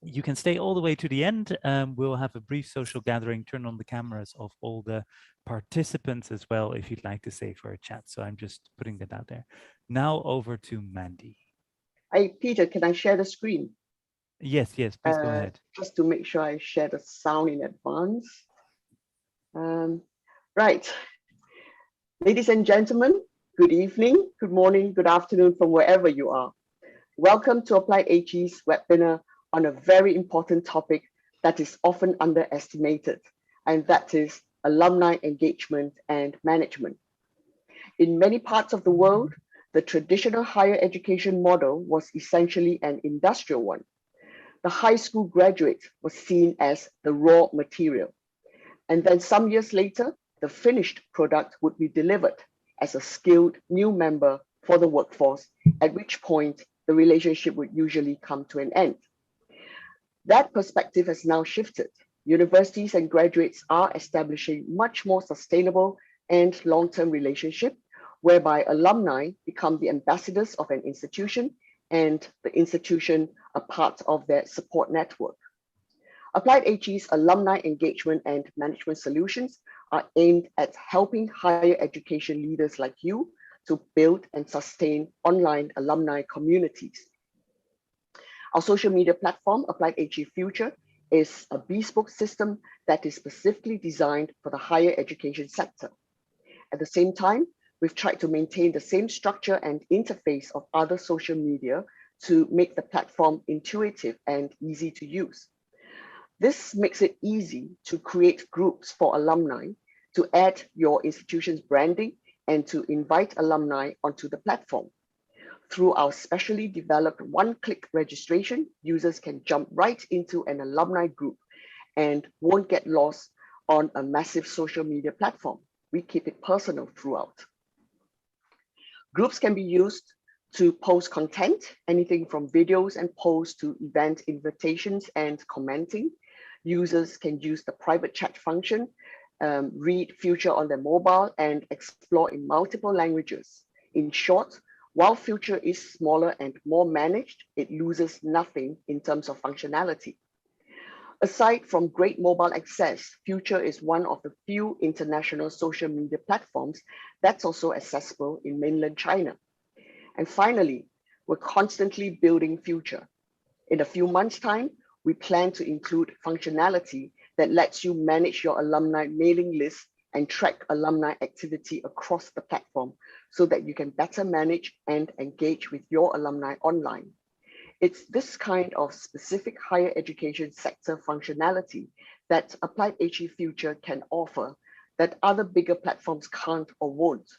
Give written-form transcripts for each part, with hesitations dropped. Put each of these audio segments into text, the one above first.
you can stay all the way to the end. We'll have a brief social gathering, turn on the cameras of all the participants as well, if you'd like to stay for a chat. So I'm just putting that out there. Now over to Mandy. Hey, Peter, can I share the screen? Yes, please go ahead. Just to make sure I share the sound in advance. Right. Ladies and gentlemen, good evening, good morning, good afternoon from wherever you are. Welcome to AppliedHE's webinar on a very important topic that is often underestimated, and that is alumni engagement and management. In many parts of the world, the traditional higher education model was essentially an industrial one. The high school graduate was seen as the raw material. And then some years later, the finished product would be delivered as a skilled new member for the workforce, at which point the relationship would usually come to an end. That perspective has now shifted. Universities and graduates are establishing much more sustainable and long-term relationship, whereby alumni become the ambassadors of an institution and the institution a part of their support network. AppliedHE's alumni engagement and management solutions are aimed at helping higher education leaders like you to build and sustain online alumni communities. Our social media platform, AppliedHE Future, is a bespoke system that is specifically designed for the higher education sector. At the same time, we've tried to maintain the same structure and interface of other social media to make the platform intuitive and easy to use. This makes it easy to create groups for alumni, to add your institution's branding, and to invite alumni onto the platform. Through our specially developed one-click registration, users can jump right into an alumni group and won't get lost on a massive social media platform. We keep it personal throughout. Groups can be used to post content, anything from videos and posts to event invitations and commenting. Users can use the private chat function, read Future on their mobile, and explore in multiple languages. In short, while Future is smaller and more managed, it loses nothing in terms of functionality. Aside from great mobile access, Future is one of the few international social media platforms that's also accessible in mainland China. And finally, we're constantly building Future. In a few months' time, we plan to include functionality that lets you manage your alumni mailing list and track alumni activity across the platform so that you can better manage and engage with your alumni online. It's this kind of specific higher education sector functionality that AppliedHE Future can offer that other bigger platforms can't or won't.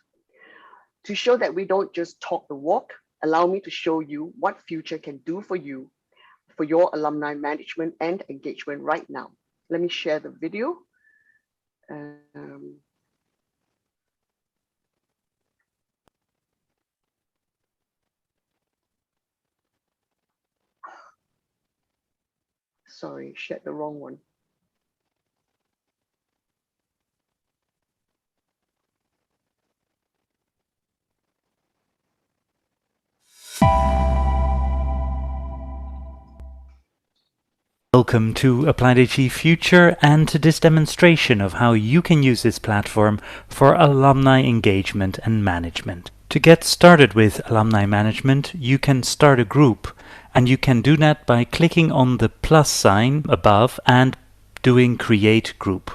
To show that we don't just talk the walk, allow me to show you what Future can do for you, for your alumni management and engagement right now. Let me share the video. Sorry, shared the wrong one. Welcome to AppliedHE Future and to this demonstration of how you can use this platform for alumni engagement and management. To get started with alumni management, you can start a group, and you can do that by clicking on the plus sign above and doing Create Group.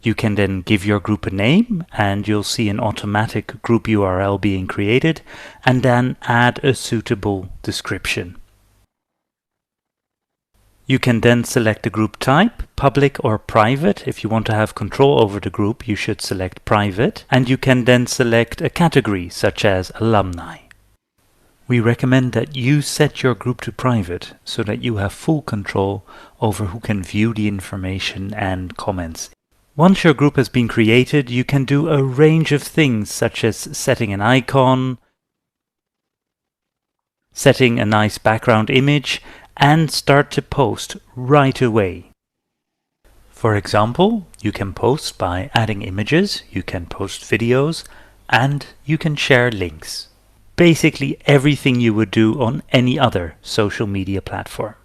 You can then give your group a name, and you'll see an automatic group URL being created, and then add a suitable description. You can then select the group type, public or private. If you want to have control over the group, you should select private. And you can then select a category, such as alumni. We recommend that you set your group to private, so that you have full control over who can view the information and comments. Once your group has been created, you can do a range of things, such as setting an icon, setting a nice background image, and start to post right away. For example, you can post by adding images, you can post videos, and you can share links. Basically everything you would do on any other social media platform.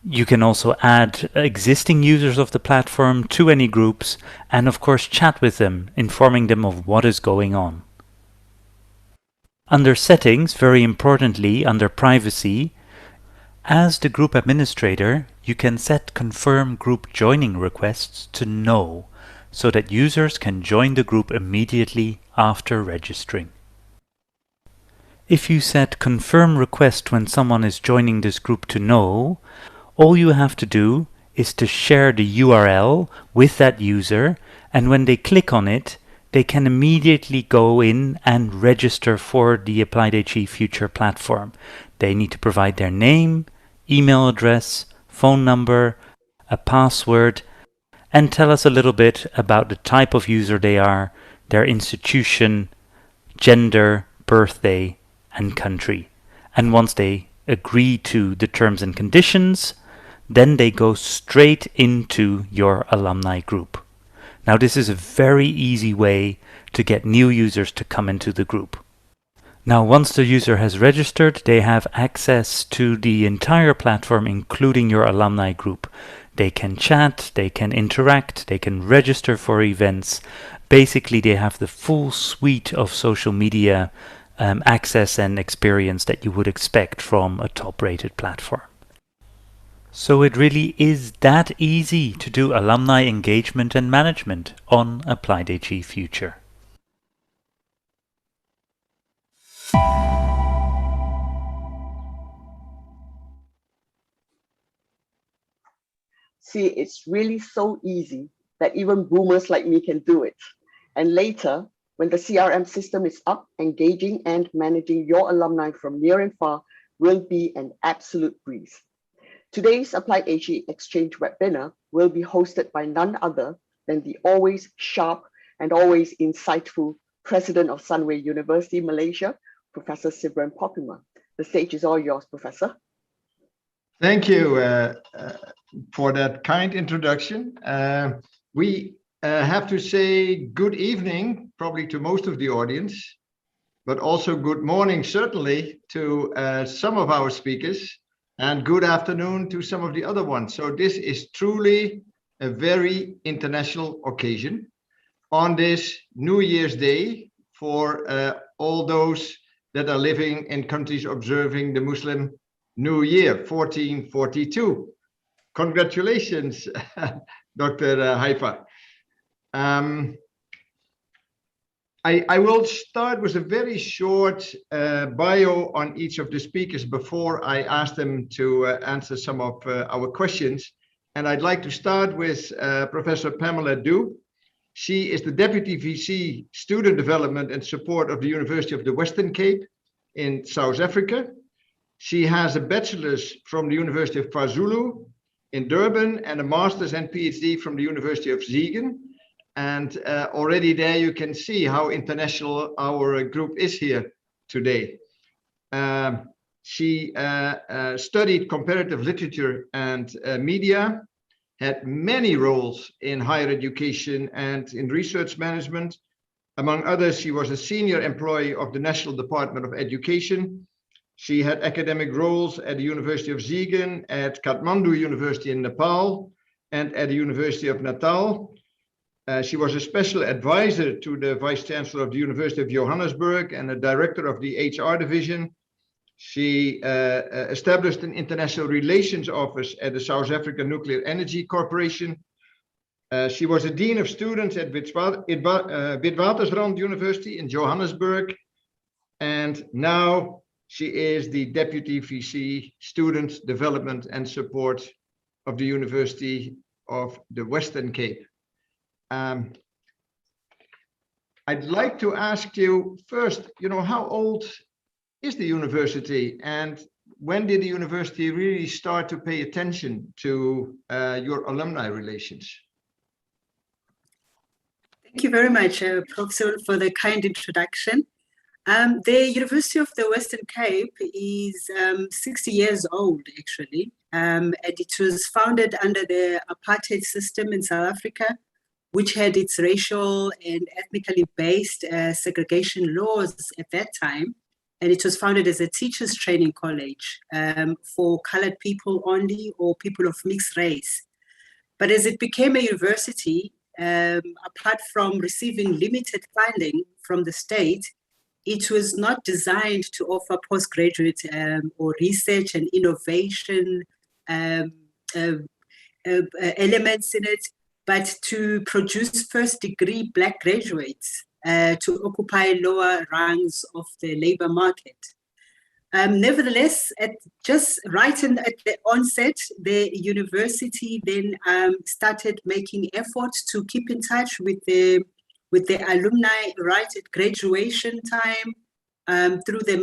You can also add existing users of the platform to any groups and of course chat with them, informing them of what is going on. Under Settings, very importantly, under Privacy, as the group administrator, you can set confirm group joining requests to no, so that users can join the group immediately after registering. If you set confirm request when someone is joining this group to no, all you have to do is to share the URL with that user, and when they click on it, they can immediately go in and register for the AppliedHE Future platform. They need to provide their name, email address, phone number, a password, and tell us a little bit about the type of user they are, their institution, gender, birthday, and country. And once they agree to the terms and conditions, then they go straight into your alumni group. Now this is a very easy way to get new users to come into the group. Now once the user has registered, they have access to the entire platform, including your alumni group. They can chat, they can interact, they can register for events. Basically they have the full suite of social media access and experience that you would expect from a top-rated platform. So it really is that easy to do alumni engagement and management on AppliedHE Future. See, it's really so easy that even boomers like me can do it. And later, when the CRM system is up, engaging and managing your alumni from near and far will be an absolute breeze. Today's AppliedHE Xchange webinar will be hosted by none other than the always sharp and always insightful President of Sunway University, Malaysia, Professor Sibran Popima. The stage is all yours, Professor. Thank you for that kind introduction. We have to say good evening, probably to most of the audience, but also good morning, certainly, to some of our speakers, and good afternoon to some of the other ones. So this is truly a very international occasion on this New Year's Day for all those that are living in countries observing the Muslim New Year, 1442. Congratulations, Dr. Haifa. I will start with a very short bio on each of the speakers before I ask them to answer some of our questions. And I'd like to start with Professor Pamela Du. She is the Deputy VC Student Development and Support of the University of the Western Cape in South Africa. She has a bachelor's from the University of KwaZulu in Durban and a master's and PhD from the University of Siegen. And already there you can see how international our group is here today. She studied comparative literature and media, had many roles in higher education and in research management. Among others, she was a senior employee of the National Department of Education. She had academic roles at the University of Siegen, at Kathmandu University in Nepal, and at the University of Natal. She was a special advisor to the Vice Chancellor of the University of Johannesburg and a director of the HR division. She established an international relations office at the South African Nuclear Energy Corporation. She was a dean of students at Witwatersrand University in Johannesburg. And now she is the Deputy VC Student Development and Support of the University of the Western Cape. I'd like to ask you first, how old is the university, and when did the university really start to pay attention to your alumni relations? Thank you very much, Professor, for the kind introduction. The University of the Western Cape is 60 years old, actually, and it was founded under the apartheid system in South Africa, which had its racial and ethnically based segregation laws at that time. and it was founded as a teachers training college for colored people only or people of mixed race. But as it became a university, apart from receiving limited funding from the state, it was not designed to offer postgraduate or research and innovation elements in it, but to produce first-degree Black graduates to occupy lower rungs of the labor market. Nevertheless, just right at the onset, the university then started making efforts to keep in touch with the alumni right at graduation time through the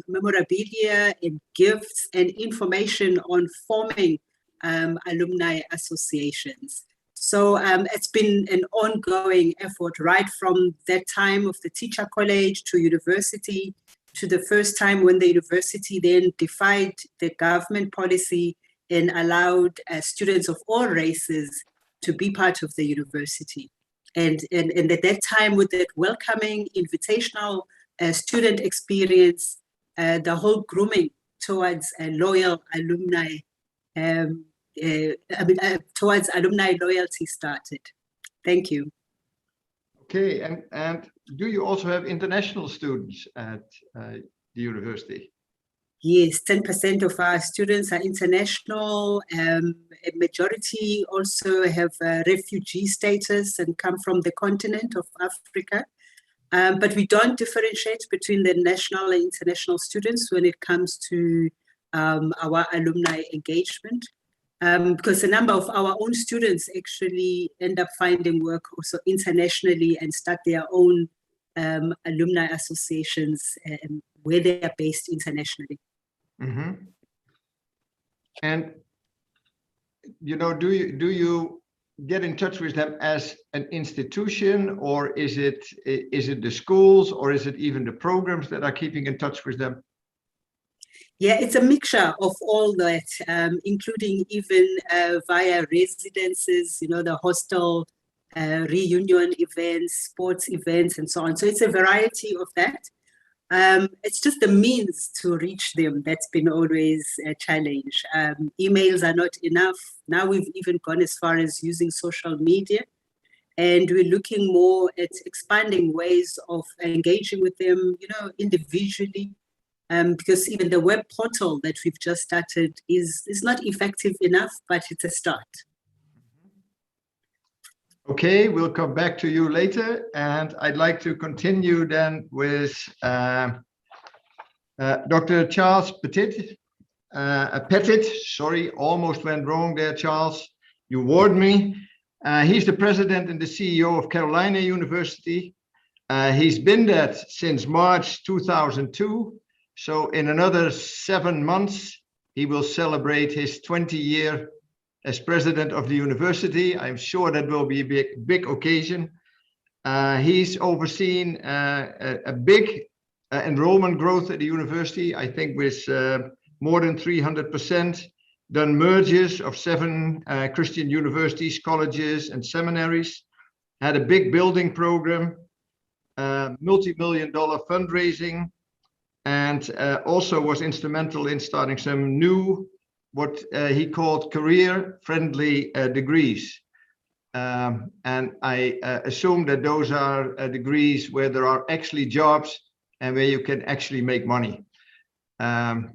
memorabilia and gifts and information on forming alumni associations. So it's been an ongoing effort right from that time of the teacher college to university, to the first time when the university then defied the government policy and allowed students of all races to be part of the university. And at that time, with that welcoming, invitational student experience, the whole grooming towards loyal alumni, towards alumni loyalty started. Thank you. Okay, and do you also have international students at the university? Yes, 10% of our students are international. A majority also have refugee status and come from the continent of Africa. But we don't differentiate between the national and international students when it comes to our alumni engagement. Because a number of our own students actually end up finding work also internationally and start their own alumni associations where they are based internationally. Mm-hmm. And do you get in touch with them as an institution, or is it the schools, or is it even the programs that are keeping in touch with them? Yeah, it's a mixture of all that, including even via residences, the hostel reunion events, sports events, and so on. So it's a variety of that. It's just the means to reach them that's been always a challenge. Emails are not enough. Now we've even gone as far as using social media, and we're looking more at expanding ways of engaging with them, individually. Because even the web portal that we've just started is not effective enough, but it's a start. Okay, we'll come back to you later, and I'd like to continue then with Dr. Charles Petit. Sorry, almost went wrong there, Charles. You warned me. He's the president and the CEO of Carolina University. He's been that since March 2002. So in another 7 months, he will celebrate his 20-year as president of the university. I'm sure that will be a big occasion. He's overseen a big enrollment growth at the university, I think with more than 300%, done mergers of 7 Christian universities, colleges, and seminaries, had a big building program, multi-million-dollar fundraising, and also was instrumental in starting some new, what he called career-friendly degrees. And I assume that those are degrees where there are actually jobs and where you can actually make money. And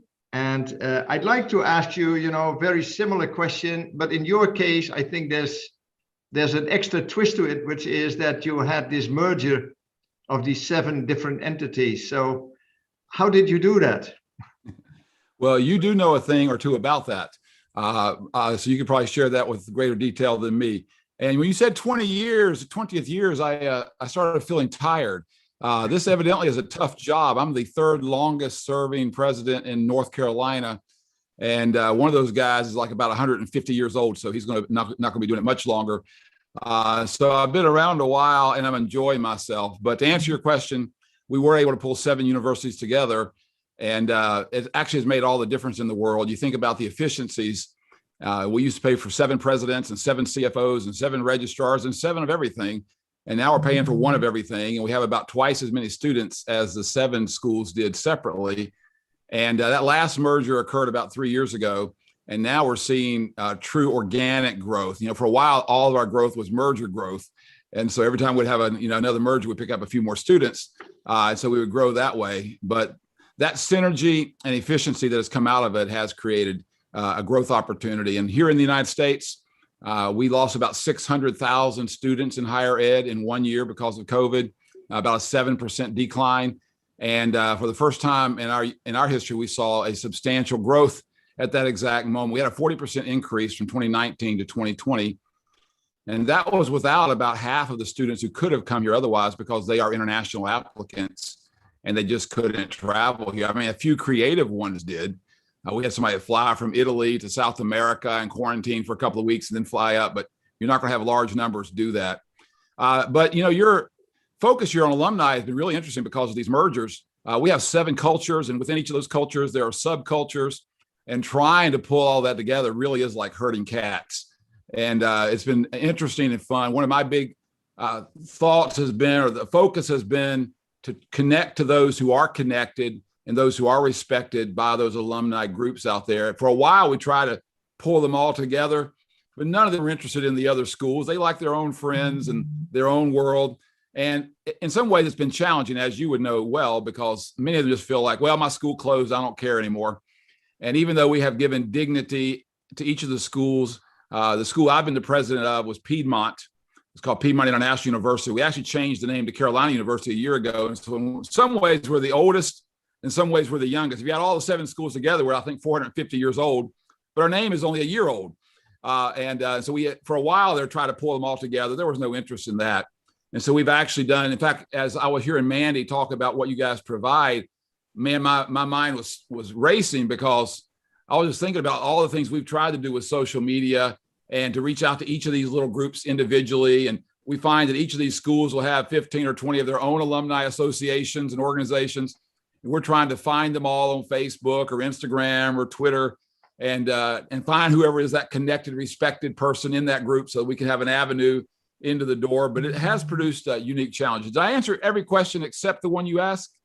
I'd like to ask you, a very similar question, but in your case, I think there's an extra twist to it, which is that you had this merger of these 7 different entities. So how did you do that? Well, you do know a thing or two about that. So you could probably share that with greater detail than me. And when you said 20 years, 20th years, I started feeling tired. This evidently is a tough job. I'm the 3rd longest serving president in North Carolina. And one of those guys is like about 150 years old. So he's not going to be doing it much longer. So I've been around a while and I'm enjoying myself. But to answer your question, we were able to pull 7 universities together, and it actually has made all the difference in the world. You think about the efficiencies. We used to pay for 7 presidents and 7 CFOs and 7 registrars and 7 of everything. And now we're paying for one of everything. And we have about twice as many students as the 7 schools did separately. And that last merger occurred about 3 years ago. And now we're seeing true organic growth. For a while, all of our growth was merger growth. And so every time we'd have another merger, we'd pick up a few more students. And so we would grow that way. But that synergy and efficiency that has come out of it has created a growth opportunity. And here in the United States, we lost about 600,000 students in higher ed in 1 year because of COVID, about a 7% decline. And for the first time in our history, we saw a substantial growth at that exact moment. We had a 40% increase from 2019 to 2020. And that was without about half of the students who could have come here otherwise because they are international applicants and they just couldn't travel here. I mean, a few creative ones did. We had somebody fly from Italy to South America and quarantine for a couple of weeks and then fly up, but you're not going to have large numbers do that. But your focus here on alumni has been really interesting because of these mergers. We have 7 cultures, and within each of those cultures, there are subcultures, and trying to pull all that together really is like herding cats. And it's been interesting and fun. One of my big thoughts has been, or the focus has been, to connect to those who are connected and those who are respected by those alumni groups out there. For a while, we try to pull them all together, but none of them are interested in the other schools. They like their own friends and their own world. And in some ways, it's been challenging, as you would know well, because many of them just feel like, well, my school closed, I don't care anymore. And even though we have given dignity to each of the schools, the school I've been the president of was Piedmont. It's called Piedmont International University. We actually changed the name to Carolina University a year ago. And so in some ways, we're the oldest. In some ways, we're the youngest. If you had all the 7 schools together, we're, I think, 450 years old. But our name is only a year old. So we, for a while, they're trying to pull them all together. There was no interest in that. And so we've actually done, in fact, as I was hearing Mandy talk about what you guys provide, man, my mind was racing because I was just thinking about all the things we've tried to do with social media and to reach out to each of these little groups individually. And we find that each of these schools will have 15 or 20 of their own alumni associations and organizations. And we're trying to find them all on Facebook or Instagram or Twitter and find whoever is that connected, respected person in that group so that we can have an avenue into the door. But it has produced unique challenges. Did I answer every question except the one you asked?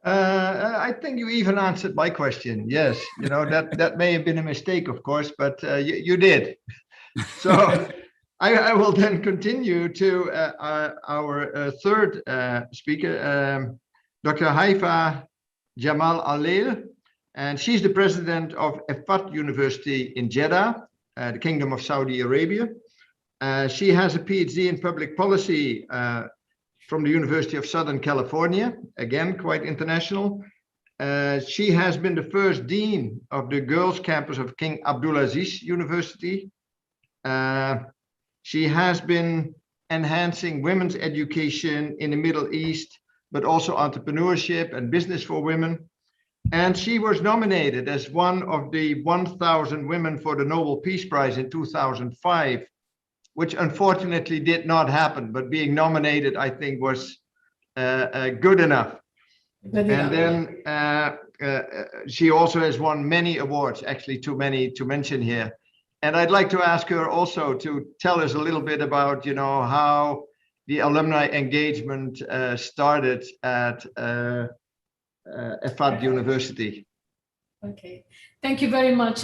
I think you even answered my question. Yes, that may have been a mistake, of course, but you did. So I will then continue to our third speaker, Dr. Haifa Jamal Alel, and she's the president of AppliedHE University in Jeddah, the Kingdom of Saudi Arabia. She has a PhD in public policy from the University of Southern California, again, quite international. She has been the first dean of the girls campus of King Abdulaziz University. She has been enhancing women's education in the Middle East, but also entrepreneurship and business for women. And she was nominated as one of the 1,000 women for the Nobel Peace Prize in 2005. Which unfortunately did not happen, but being nominated, I think, was good enough. And then she also has won many awards, actually too many to mention here. And I'd like to ask her also to tell us a little bit about, how the alumni engagement started at AppliedHE University. Okay, thank you very much,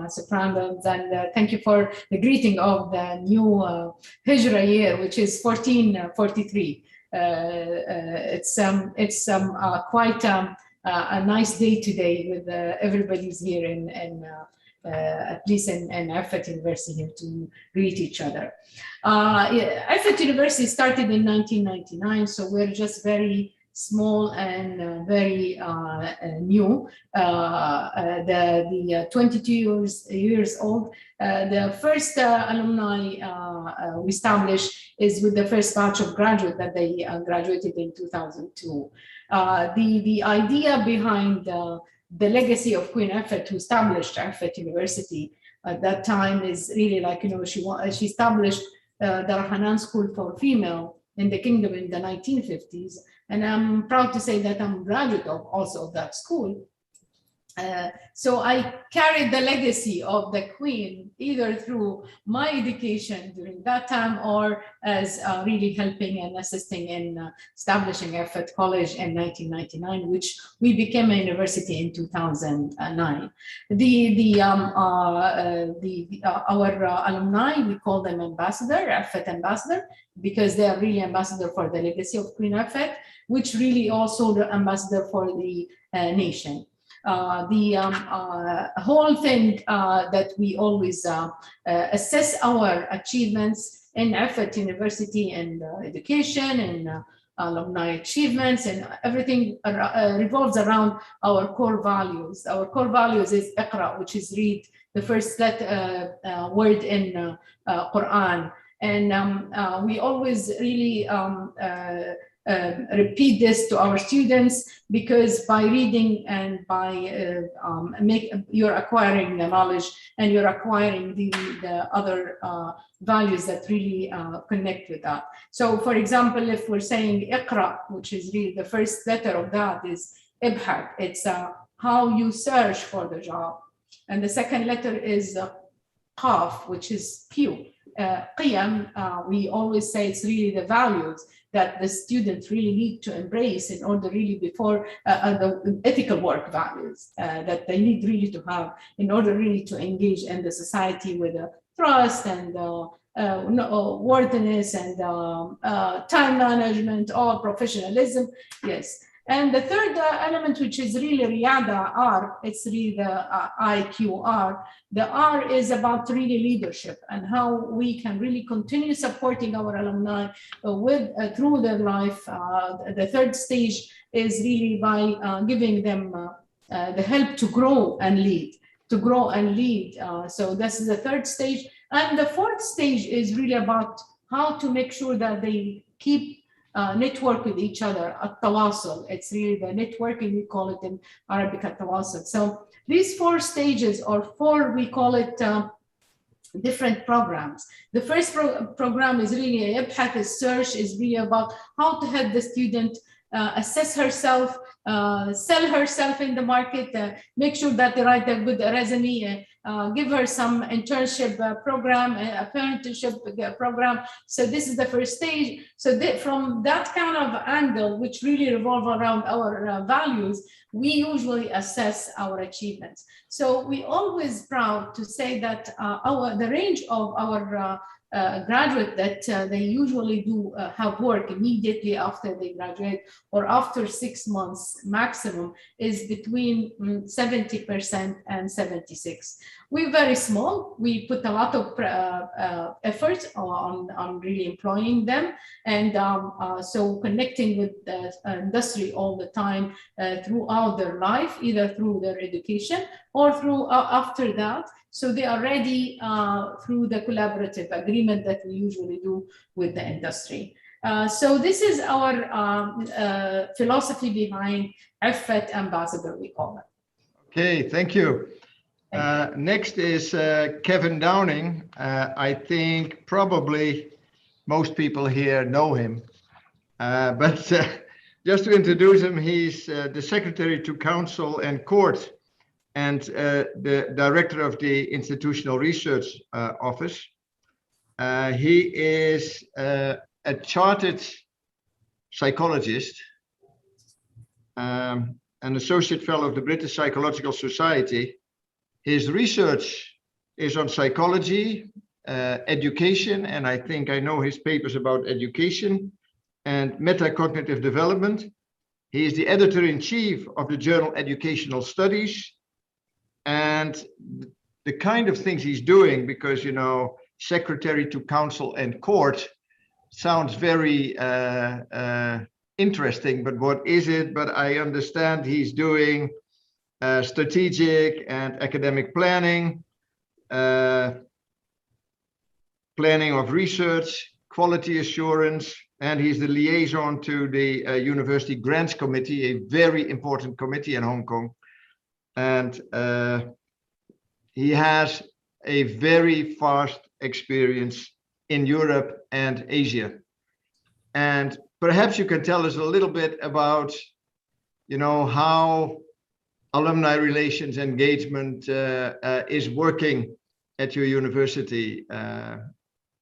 Sopranos, and thank you for the greeting of the new Hijra year, which is 1443. It's quite a nice day today with everybody's here at least in AppliedHE University here to greet each other. AppliedHE University started in 1999, so we're just very small and very new. The 22 years old. The first alumni we established is with the first batch of graduates that they graduated in 2002. The idea behind the legacy of Queen AppliedHE, who established AppliedHE University at that time, is really like, she established the Hanan School for Female in the kingdom in the 1950s. And I'm proud to say that I'm a graduate also of that school. So I carried the legacy of the Queen either through my education during that time or as really helping and assisting in establishing Effort College in 1999, which we became a university in 2009. Our alumni, we call them ambassador, Effort ambassador, because they are really ambassador for the legacy of Queen Effort, which really also the ambassador for the nation. The whole thing that we always assess our achievements in Effort University and education and alumni achievements, and everything revolves around our core values. Our core values is Iqra, which is read, the first word in Quran. And we always really repeat this to our students, because by reading and by you're acquiring the knowledge and you're acquiring the other values that really connect with that. So for example, if we're saying Iqra, which is really the first letter of that is Ibhat, it's how you search for the job. And the second letter is Qaf, which is Q. Qiyam, we always say it's really the values that the students really need to embrace in order really before the ethical work values that they need really to have in order really to engage in the society with trust and worthiness and time management, or professionalism. Yes. And the third element, which is really Riyada, R, it's really the IQR. The R is about really leadership and how we can really continue supporting our alumni through their life. The third stage is really by giving them the help to grow and lead, so this is the third stage. And the fourth stage is really about how to make sure that they keep network with each other, at-tawasul. It's really the networking, we call it in Arabic at-tawasul. So these four stages, or four, we call it different programs. The first program is really Ibhat, search, is really about how to help the student assess herself, sell herself in the market, make sure that they write a good resume, give her some internship program, apprenticeship program. So this is the first stage. So from that kind of angle, which really revolve around our values, we usually assess our achievements. So we always proud to say that the range of our graduate that they usually do have work immediately after they graduate or after 6 months maximum is between 70% and 76%. We're very small. We put a lot of effort on really employing them, and so connecting with the industry all the time throughout their life, either through their education or through after that. So they are ready through the collaborative agreement that we usually do with the industry. So this is our philosophy behind Effort Ambassador, we call it. Okay, thank you. Next is Kevin Downing. I think probably most people here know him, but just to introduce him, he's the Secretary to Council and Court and the Director of the Institutional Research Office. He is a chartered psychologist, an Associate Fellow of the British Psychological Society. His research is on psychology, education, and I think I know his papers about education and metacognitive development. He is the editor-in-chief of the journal Educational Studies. And the kind of things he's doing, because, you know, Secretary to Council and Court sounds very interesting, but what is it? But I understand he's doing strategic and academic planning, planning of research, quality assurance, and he's the liaison to the University Grants Committee, a very important committee in Hong Kong. And he has a very vast experience in Europe and Asia. And perhaps you can tell us a little bit about, you know, how alumni relations engagement is working at your university.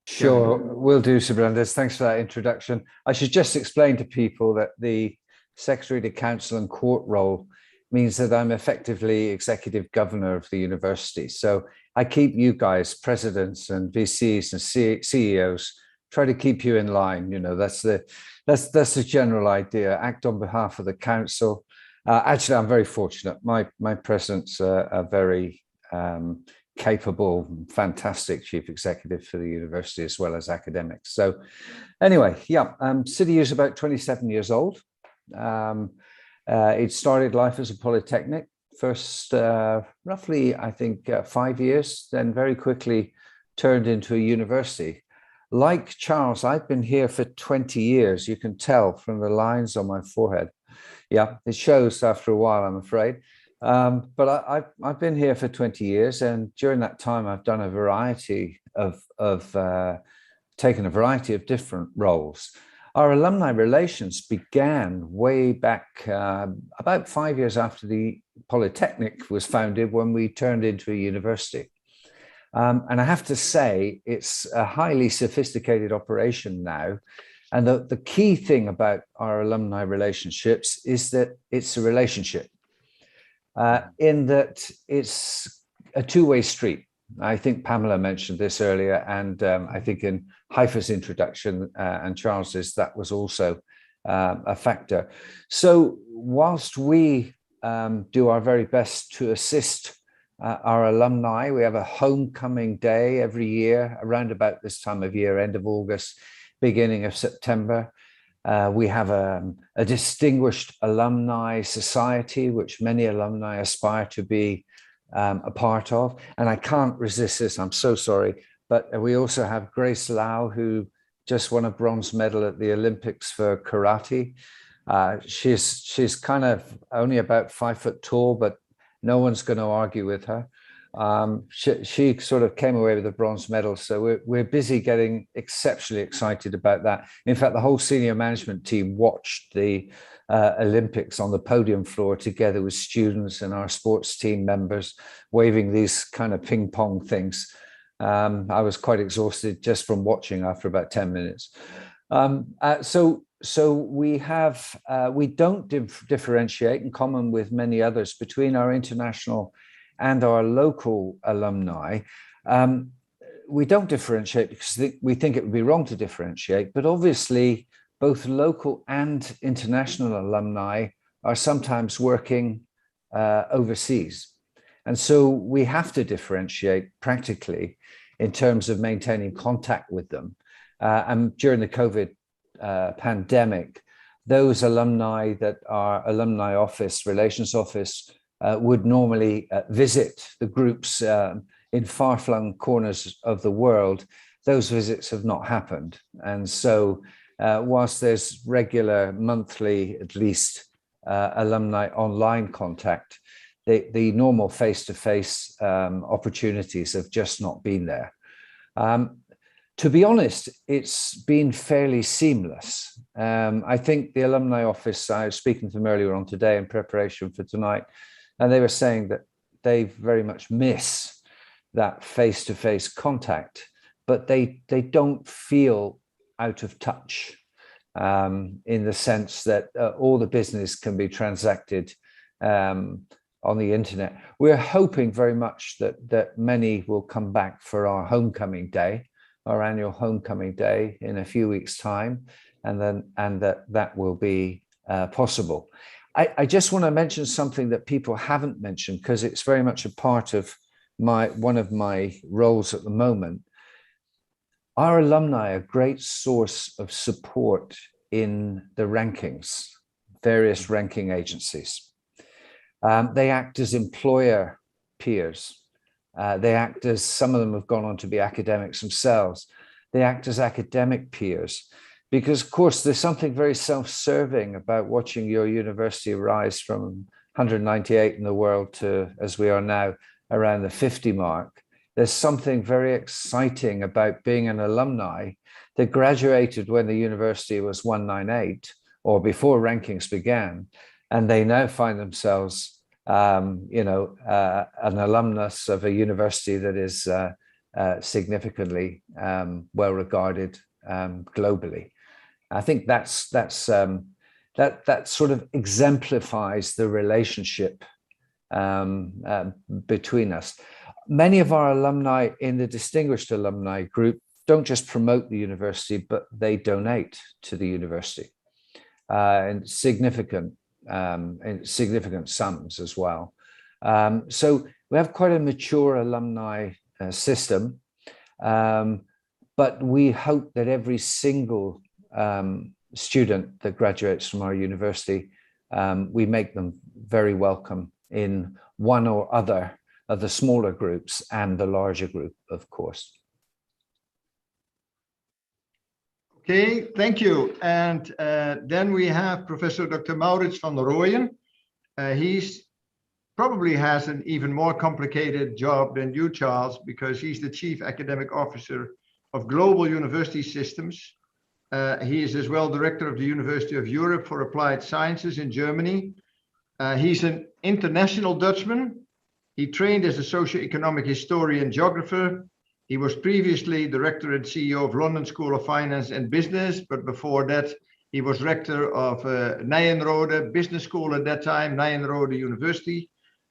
Sure, will do, Sir Brandes. Thanks for that introduction. I should just explain to people that the Secretary to Council and Court role means that I'm effectively executive governor of the university. So I keep you guys, presidents and VCs and CEOs, try to keep you in line. You know, that's the general idea. Act on behalf of the council. Actually, I'm very fortunate. My president's a very capable, fantastic chief executive for the university as well as academics. So anyway, yeah, City is about 27 years old. It started life as a polytechnic, first roughly, I think, 5 years, then very quickly turned into a university. Like Charles, I've been here for 20 years. You can tell from the lines on my forehead. Yeah, it shows after a while, I'm afraid. But I've been here for 20 years, and during that time, I've done a variety taken a variety of different roles. Our alumni relations began way back about 5 years after the Polytechnic was founded, when we turned into a university. And I have to say, it's a highly sophisticated operation now. And the key thing about our alumni relationships is that it's a relationship. In that it's a two-way street. I think Pamela mentioned this earlier, and I think in Haifa's introduction and Charles's, that was also a factor. So whilst we do our very best to assist our alumni, we have a homecoming day every year around about this time of year, end of August, beginning of September. We have a distinguished alumni society, which many alumni aspire to be a part of. And I can't resist this, I'm so sorry. But we also have Grace Lau, who just won a bronze medal at the Olympics for karate. She's kind of only about 5 foot tall, but no one's going to argue with her. She sort of came away with a bronze medal. So we're busy getting exceptionally excited about that. In fact, the whole senior management team watched the Olympics on the podium floor together with students and our sports team members, waving these kind of ping pong things. I was quite exhausted just from watching after about 10 minutes. So we don't differentiate, in common with many others, between our international and our local alumni. We don't differentiate because we think it would be wrong to differentiate, but obviously both local and international alumni are sometimes working overseas. And so we have to differentiate practically in terms of maintaining contact with them. And during the COVID pandemic, those alumni that our alumni office, relations office, would normally visit the groups in far-flung corners of the world, those visits have not happened. And so whilst there's regular monthly, at least, alumni online contact, the normal face-to-face opportunities have just not been there. To be honest, it's been fairly seamless. I think the alumni office, I was speaking to them earlier on today in preparation for tonight, and they were saying that they very much miss that face-to-face contact, but they don't feel out of touch in the sense that all the business can be transacted on the internet. We're hoping very much that many will come back for our homecoming day, our annual homecoming day in a few weeks' time, and that will be possible. I just want to mention something that people haven't mentioned, because it's very much a part of one of my roles at the moment. Our alumni are a great source of support in the rankings, various ranking agencies. They act as employer peers. They act as, some of them have gone on to be academics themselves. They act as academic peers, because of course there's something very self-serving about watching your university rise from 198 in the world to, as we are now, around the 50 mark. There's something very exciting about being an alumni that graduated when the university was 198 or before rankings began, and they now find themselves an alumnus of a university that is significantly well regarded globally. I think that sort of exemplifies the relationship between us. Many of our alumni in the Distinguished Alumni Group don't just promote the university, but they donate to the university in significant sums as well. So we have quite a mature alumni system, but we hope that every single student that graduates from our university, we make them very welcome in one or other of the smaller groups and the larger group, of course. Okay, thank you. And then we have Professor Dr. Maurice van Royen. He's probably has an even more complicated job than you, Charles, because he's the Chief Academic Officer of Global University Systems. He is as well Director of the University of Europe for Applied Sciences in Germany. He's an international Dutchman. He trained as a socioeconomic historian geographer. He was previously Director and CEO of London School of Finance and Business, but before that, he was Rector of Nijenrode Business School at that time, Nijenrode University.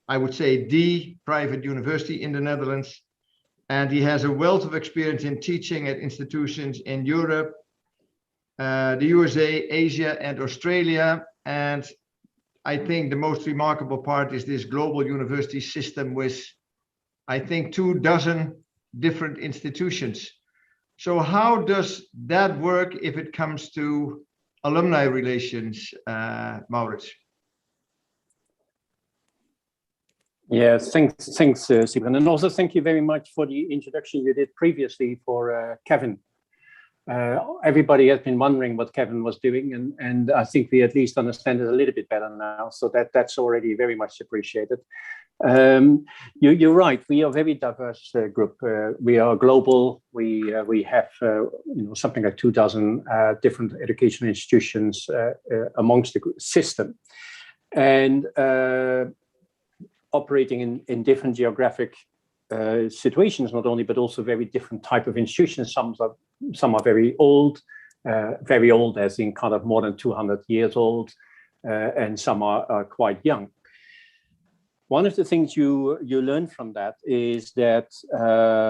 I would say the private university in the Netherlands. And he has a wealth of experience in teaching at institutions in Europe, the USA, Asia, and Australia. And I think the most remarkable part is this global university system with, I think, 24 different institutions. So how does that work if it comes to alumni relations, Maurice? Yeah, thanks, Stephen. And also thank you very much for the introduction you did previously for Kevin. Everybody has been wondering what Kevin was doing, and I think we at least understand it a little bit better now. So that's already very much appreciated. You're right. We are a very diverse group. We are global. We have something like 2,000 different educational institutions amongst the system, and operating in different geographic situations, not only, but also very different type of institutions. Some are very old as in kind of more than 200 years old, and some are quite young. One of the things you learn from that is that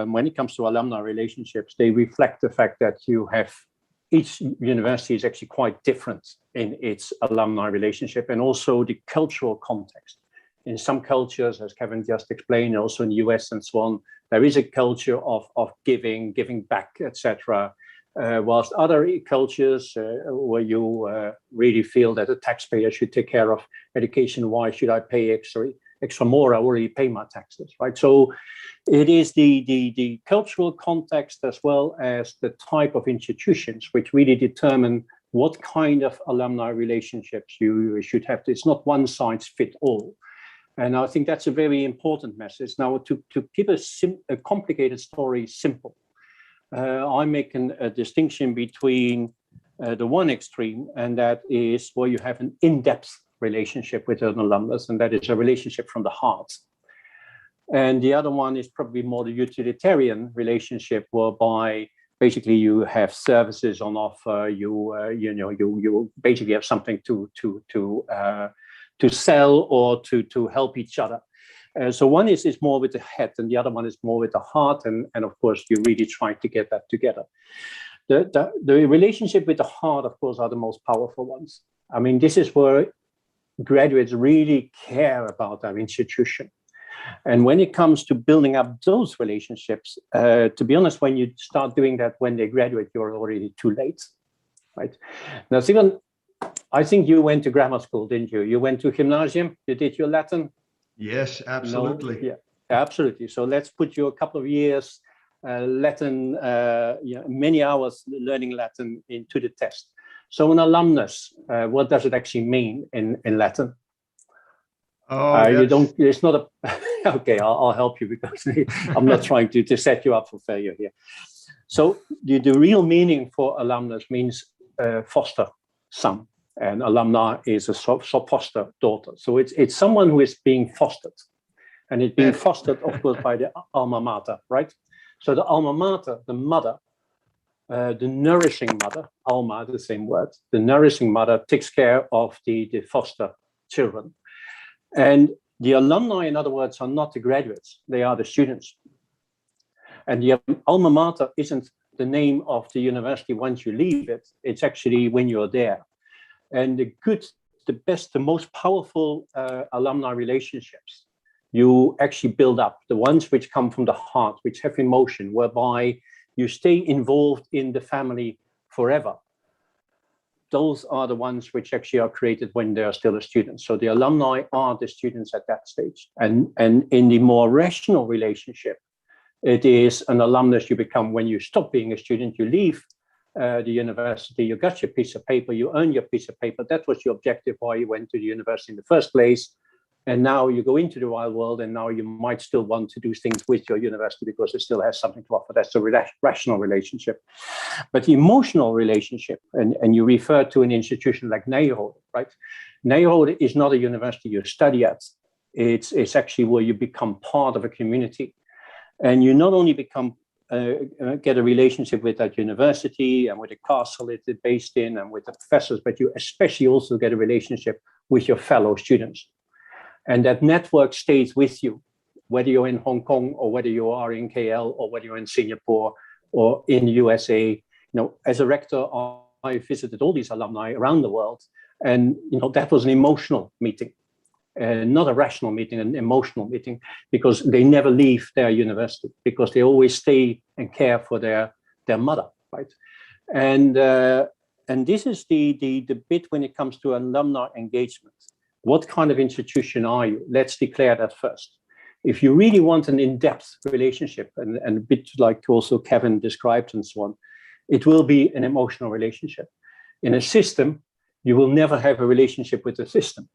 when it comes to alumni relationships, they reflect the fact that you have each university is actually quite different in its alumni relationship, and also the cultural context. In some cultures, as Kevin just explained, also in the US and so on, there is a culture of giving back, etc. Whilst other cultures where you really feel that the taxpayer should take care of education, why should I pay extra more? I already pay my taxes, right? So it is the cultural context as well as the type of institutions which really determine what kind of alumni relationships you should have. It's not one size fits all. And I think that's a very important message. Now, to keep a complicated story simple, I'm making a distinction between the one extreme, and that is where you have an in-depth relationship with an alumnus, and that is a relationship from the heart. And the other one is probably more the utilitarian relationship, whereby basically you have services on offer. You basically have something to sell or to help each other. So one is more with the head, and the other one is more with the heart, and of course you really try to get that together. The relationship with the heart, of course, are the most powerful ones. I mean, this is where graduates really care about their institution. And when it comes to building up those relationships, to be honest, when you start doing that when they graduate, you're already too late, right? Now, Stephen, I think you went to grammar school, didn't you? You went to gymnasium, you did your Latin? Yes, absolutely. No? Yeah, absolutely. So let's put you a couple of years Latin, many hours learning Latin into the test. So an alumnus, what does it actually mean in Latin? Oh, you don't, it's not a, okay, I'll help you, because I'm not trying to set you up for failure here. So the real meaning for alumnus means foster son. And alumna is a foster daughter. So it's someone who is being fostered. And it's being fostered, of course, by the alma mater, right? So the alma mater, the mother, the nourishing mother, alma, the same word, the nourishing mother takes care of the foster children. And the alumni, in other words, are not the graduates, they are the students. And the alma mater isn't the name of the university once you leave it, it's actually when you're there. And the good, the best, the most powerful alumni relationships you actually build up, the ones which come from the heart, which have emotion, whereby you stay involved in the family forever. Those are the ones which actually are created when they're still a student. So the alumni are the students at that stage. And in the more rational relationship, it is an alumnus you become when you stop being a student, you leave the university, you got your piece of paper, you earn your piece of paper. That was your objective why you went to the university in the first place. And now you go into the wild world, and now you might still want to do things with your university because it still has something to offer. That's a rational relationship. But the emotional relationship, and you refer to an institution like Nijrode, right? Nijrode is not a university you study at. It's actually where you become part of a community. And you not only become get a relationship with that university and with the castle it's based in and with the professors, but you especially also get a relationship with your fellow students. And that network stays with you, whether you're in Hong Kong or whether you are in KL or whether you're in Singapore or in the USA. You know, as a rector, I visited all these alumni around the world, and you know that was an emotional meeting, not a rational meeting, an emotional meeting, because they never leave their university because they always stay and care for their mother, right? And this is the bit when it comes to alumni engagement. What kind of institution are you? Let's declare that first. If you really want an in-depth relationship, and a bit like also Kevin described and so on, it will be an emotional relationship. In a system, you will never have a relationship with the system,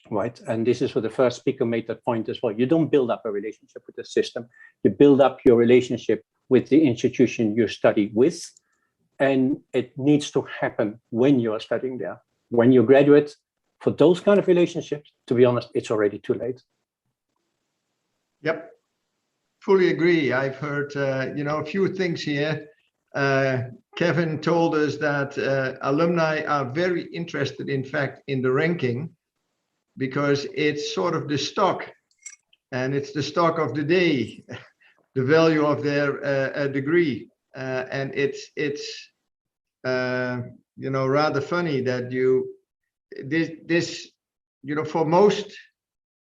right? And this is what the first speaker made that point as well. You don't build up a relationship with the system. You build up your relationship with the institution you study with, and it needs to happen when you're studying there. When you graduate, for those kind of relationships, to be honest, it's already too late. Yep, fully agree. I've heard, a few things here. Kevin told us that alumni are very interested, in fact, in the ranking, because it's sort of the stock, and it's the stock of the day, the value of their degree. And it's rather funny that this for most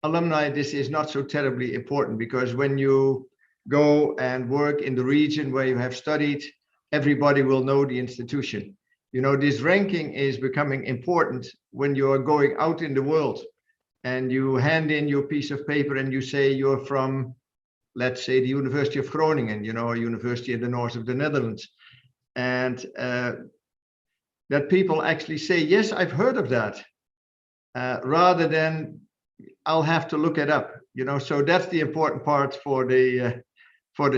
alumni, this is not so terribly important, because when you go and work in the region where you have studied, everybody will know the institution. This ranking is becoming important when you are going out in the world and you hand in your piece of paper and you say you're from, let's say, the University of Groningen, a university in the north of the Netherlands. And that people actually say, yes, I've heard of that, rather than I'll have to look it up, so that's the important part for the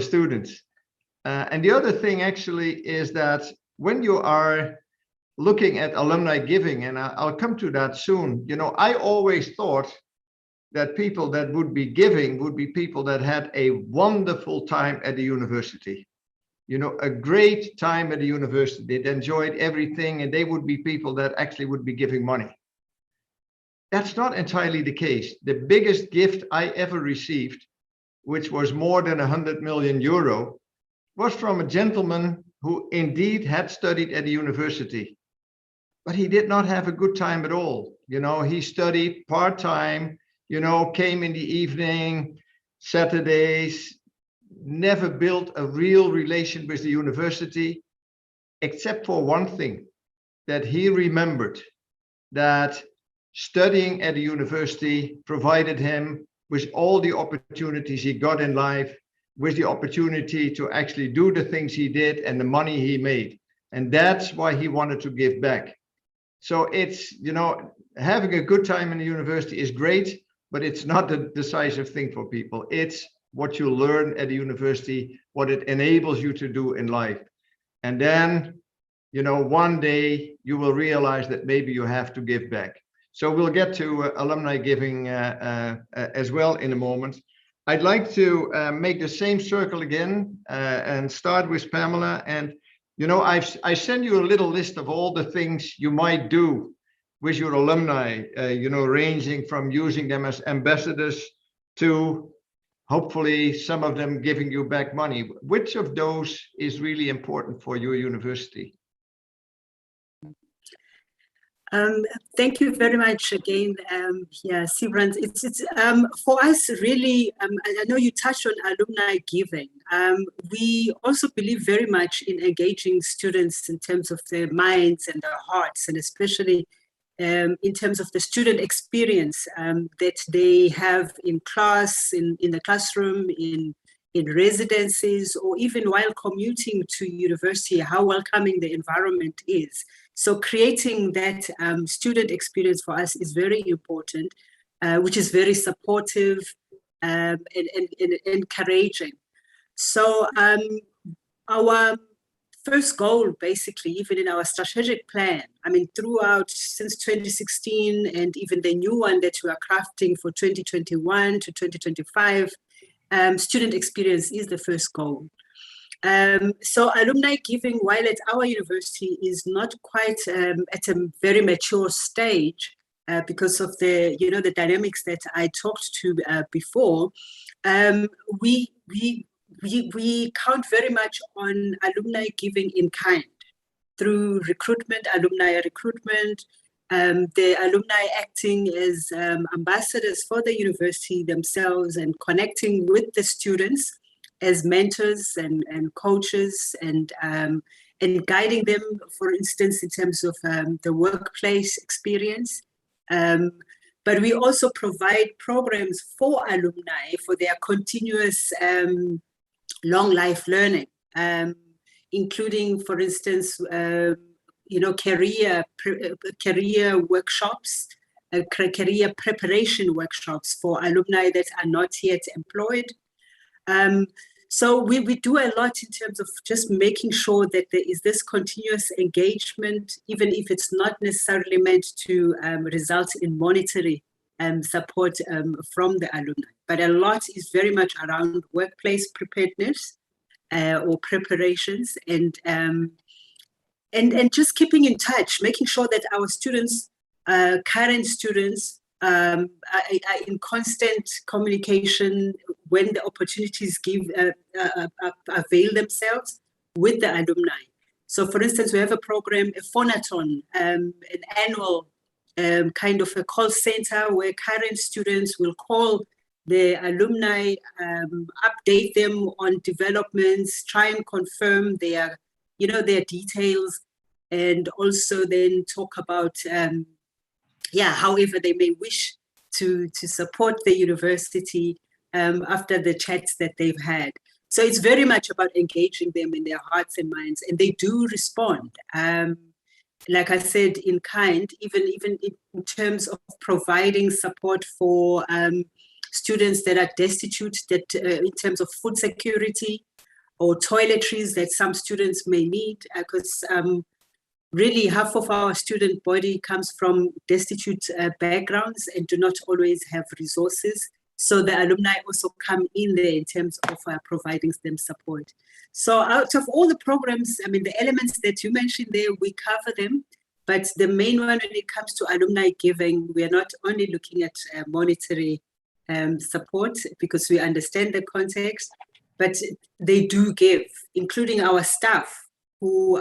students. And the other thing actually is that when you are looking at alumni giving, and I'll come to that soon, I always thought that people that would be giving would be people that had a wonderful time at the university, a great time at the university. They enjoyed everything, and they would be people that actually would be giving money. That's not entirely the case. The biggest gift I ever received, which was more than 100 million euro, was from a gentleman who indeed had studied at the university, but he did not have a good time at all. He studied part-time, came in the evening, Saturdays, never built a real relation with the university, except for one thing, that he remembered that studying at a university provided him with all the opportunities he got in life, with the opportunity to actually do the things he did and the money he made. And that's why he wanted to give back. So it's, having a good time in the university is great, but it's not the decisive thing for people. It's what you learn at the university, what it enables you to do in life. And then you know, one day you will realize that maybe you have to give back. So we'll get to alumni giving as well in a moment. I'd like to make the same circle again and start with Pamela. And, you know, I send you a little list of all the things you might do with your alumni, you know, ranging from using them as ambassadors to hopefully some of them giving you back money. Which of those is really important for your university? Thank you very much again. Yeah, Sibrand, it's for us really, I know you touched on alumni giving. We also believe very much in engaging students in terms of their minds and their hearts, and especially in terms of the student experience that they have in class, in the classroom, in residences, or even while commuting to university, how welcoming the environment is. So creating that student experience for us is very important, which is very supportive and encouraging. So our first goal, basically, even in our strategic plan, I mean, throughout since 2016, and even the new one that we are crafting for 2021 to 2025, student experience is the first goal. So alumni giving, while at our university, is not quite at a very mature stage because of the, you know, the dynamics that I talked to before. We count very much on alumni giving in kind through recruitment, alumni recruitment, the alumni acting as ambassadors for the university themselves and connecting with the students as mentors and coaches and guiding them, for instance, in terms of the workplace experience. But we also provide programs for alumni for their continuous long life learning, including, for instance, you know, career workshops, career preparation workshops for alumni that are not yet employed. So we do a lot in terms of just making sure that there is this continuous engagement, even if it's not necessarily meant to result in monetary support from the alumni. But a lot is very much around workplace preparedness or preparations and just keeping in touch, making sure that our students, current students, are in constant communication when the opportunities avail themselves with the alumni. So for instance, we have a program, a phonathon, an annual kind of a call center where current students will call the alumni, update them on developments, try and confirm their, you know, their details, and also then talk about however they may wish to support the university after the chats that they've had. So it's very much about engaging them in their hearts and minds, and they do respond. Like I said, in kind, even in terms of providing support for students that are destitute, that in terms of food security or toiletries that some students may need, because really half of our student body comes from destitute backgrounds and do not always have resources. So the alumni also come in there in terms of providing them support. So out of all the programs, I mean, the elements that you mentioned there, we cover them. But the main one, when it comes to alumni giving, we are not only looking at monetary support, because we understand the context, but they do give, including our staff who,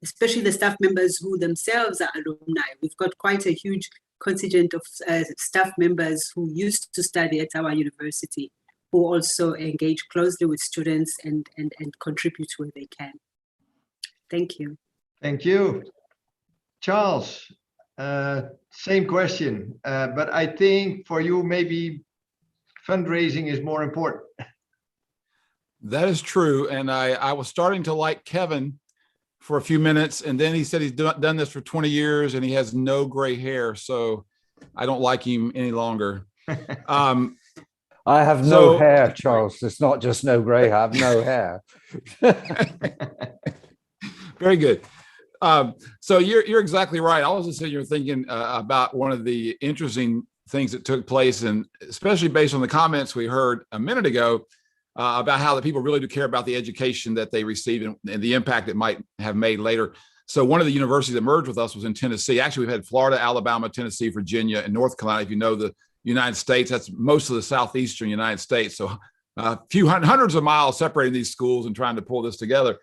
especially the staff members who themselves are alumni. We've got quite a huge contingent of staff members who used to study at our university, who also engage closely with students and contribute where they can. Thank you. Thank you. Charles, same question, but I think for you, maybe fundraising is more important. That is true. And I was starting to like Kevin for a few minutes, and then he said he's done this for 20 years and he has no gray hair. So I don't like him any longer. I have no hair, Charles. It's not just no gray hair, I have no hair. Very good. So you're exactly right. I was just sitting here thinking about one of the interesting things that took place, and especially based on the comments we heard a minute ago about how the people really do care about the education that they receive and the impact it might have made later. So one of the universities that merged with us was in Tennessee. Actually, we've had Florida, Alabama, Tennessee, Virginia, and North Carolina. If you know the United States, that's most of the southeastern United States. So a few hundreds of miles separating these schools and trying to pull this together.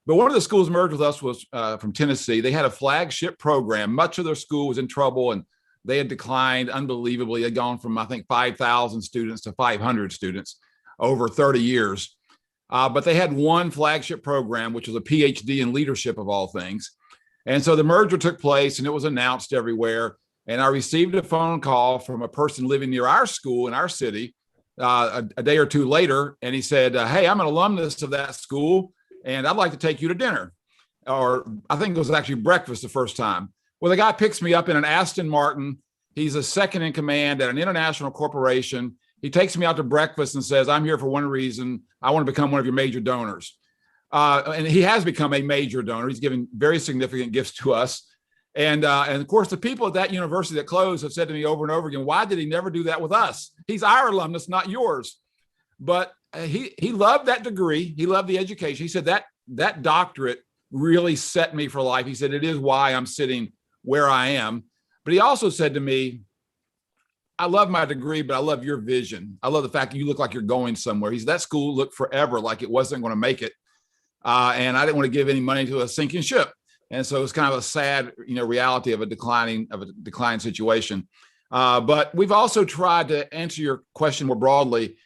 But one of the schools merged with us was from Tennessee. They had a flagship program. Much of their school was in trouble, and they had declined unbelievably. They'd gone from, I think, 5,000 students to 500 students over 30 years. But they had one flagship program, which was a PhD in leadership of all things. And so the merger took place and it was announced everywhere. And I received a phone call from a person living near our school in our city a day or two later. And he said, hey, I'm an alumnus of that school and I'd like to take you to dinner. Or I think it was actually breakfast the first time. Well, the guy picks me up in an Aston Martin. He's a second in command at an international corporation. He takes me out to breakfast and says, I'm here for one reason. I want to become one of your major donors. And he has become a major donor. He's given very significant gifts to us. And of course, the people at that university that closed have said to me over and over again, why did he never do that with us? He's our alumnus, not yours. But he loved that degree. He loved the education. He said that doctorate really set me for life. He said, it is why I'm sitting where I am. But he also said to me, I love my degree, but I love your vision. I love the fact that you look like you're going somewhere. He said, that school looked forever like it wasn't going to make it. And I didn't want to give any money to a sinking ship. And so it's kind of a sad, reality of a declining situation. But we've also tried to answer your question more broadly.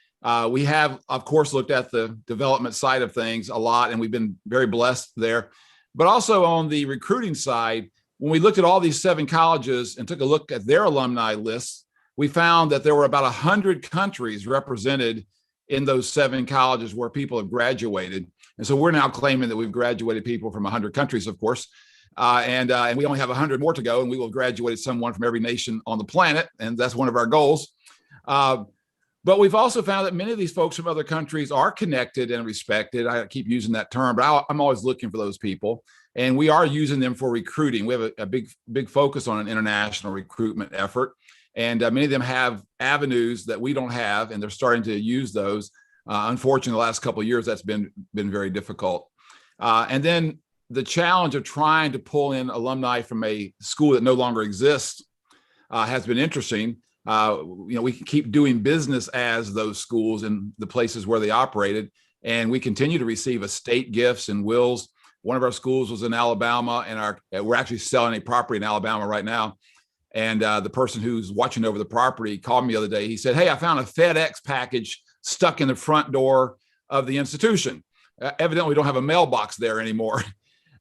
We have, of course, looked at the development side of things a lot, and we've been very blessed there. But also on the recruiting side, when we looked at all these 7 colleges and took a look at their alumni lists, we found that there were about 100 countries represented in those 7 colleges where people have graduated. And so we're now claiming that we've graduated people from 100 countries, of course. And we only have 100 more to go, and we will graduate someone from every nation on the planet. And that's one of our goals. But we've also found that many of these folks from other countries are connected and respected. I keep using that term, but I'm always looking for those people. And we are using them for recruiting. We have a big focus on an international recruitment effort. And many of them have avenues that we don't have, and they're starting to use those. Unfortunately, the last couple of years, that's been very difficult. And then the challenge of trying to pull in alumni from a school that no longer exists has been interesting. We can keep doing business as those schools in the places where they operated, and we continue to receive estate gifts and wills. One of our schools was in Alabama, and we're actually selling a property in Alabama right now. And the person who's watching over the property called me the other day. He said, hey, I found a FedEx package stuck in the front door of the institution. Evidently, we don't have a mailbox there anymore.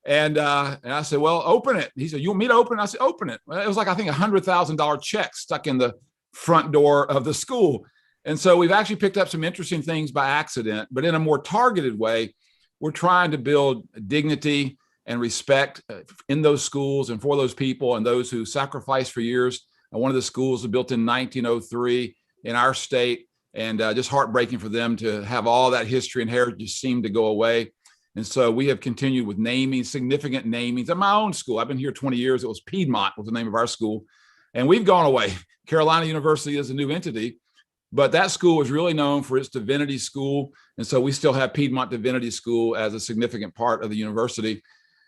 And I said, well, open it. He said, you want me to open it? I said, open it. Well, it was like, I think, $100,000 check stuck in the front door of the school. And so we've actually picked up some interesting things by accident, but in a more targeted way, we're trying to build dignity and respect in those schools and for those people and those who sacrificed for years. And one of the schools was built in 1903 in our state, and just heartbreaking for them to have all that history and heritage seem to go away. And so we have continued with naming, significant namings. At my own school, I've been here 20 years. It was Piedmont was the name of our school. And we've gone away. Carolina University is a new entity, but that school was really known for its divinity school. And so we still have Piedmont Divinity School as a significant part of the university.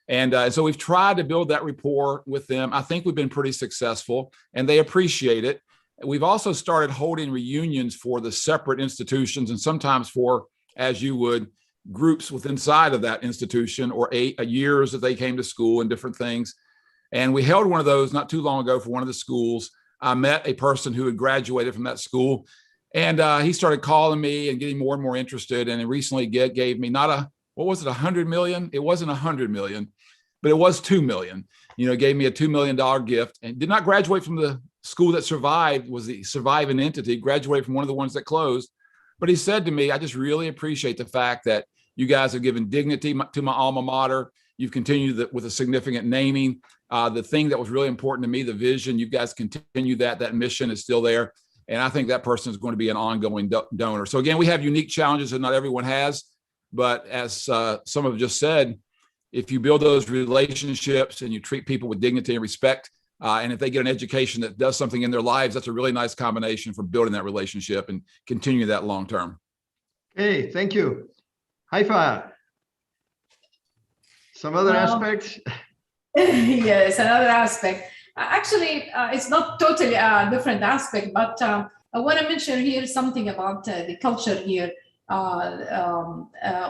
And so we've tried to build that rapport with them. I think we've been pretty successful, and they appreciate it. We've also started holding reunions for the separate institutions, and sometimes for, as you would, groups within inside of that institution, or years that they came to school and different things. And we held one of those not too long ago for one of the schools. I met a person who had graduated from that school, and he started calling me and getting more and more interested. And he recently gave me what was it, 100 million? It wasn't 100 million, but it was 2 million. Gave me a $2 million gift, and did not graduate from the school that survived, was the surviving entity, graduated from one of the ones that closed. But he said to me, I just really appreciate the fact that you guys have given dignity to my alma mater. You've continued with a significant naming. The thing that was really important to me, the vision, you guys continue that mission is still there. And I think that person is going to be an ongoing donor. So again, we have unique challenges that not everyone has. But as some have just said, if you build those relationships and you treat people with dignity and respect, and if they get an education that does something in their lives, that's a really nice combination for building that relationship and continue that long term. Hey, thank you. Haifa, some other aspects? Yes, another aspect. Actually, it's not totally a different aspect, but I want to mention here something about the culture here.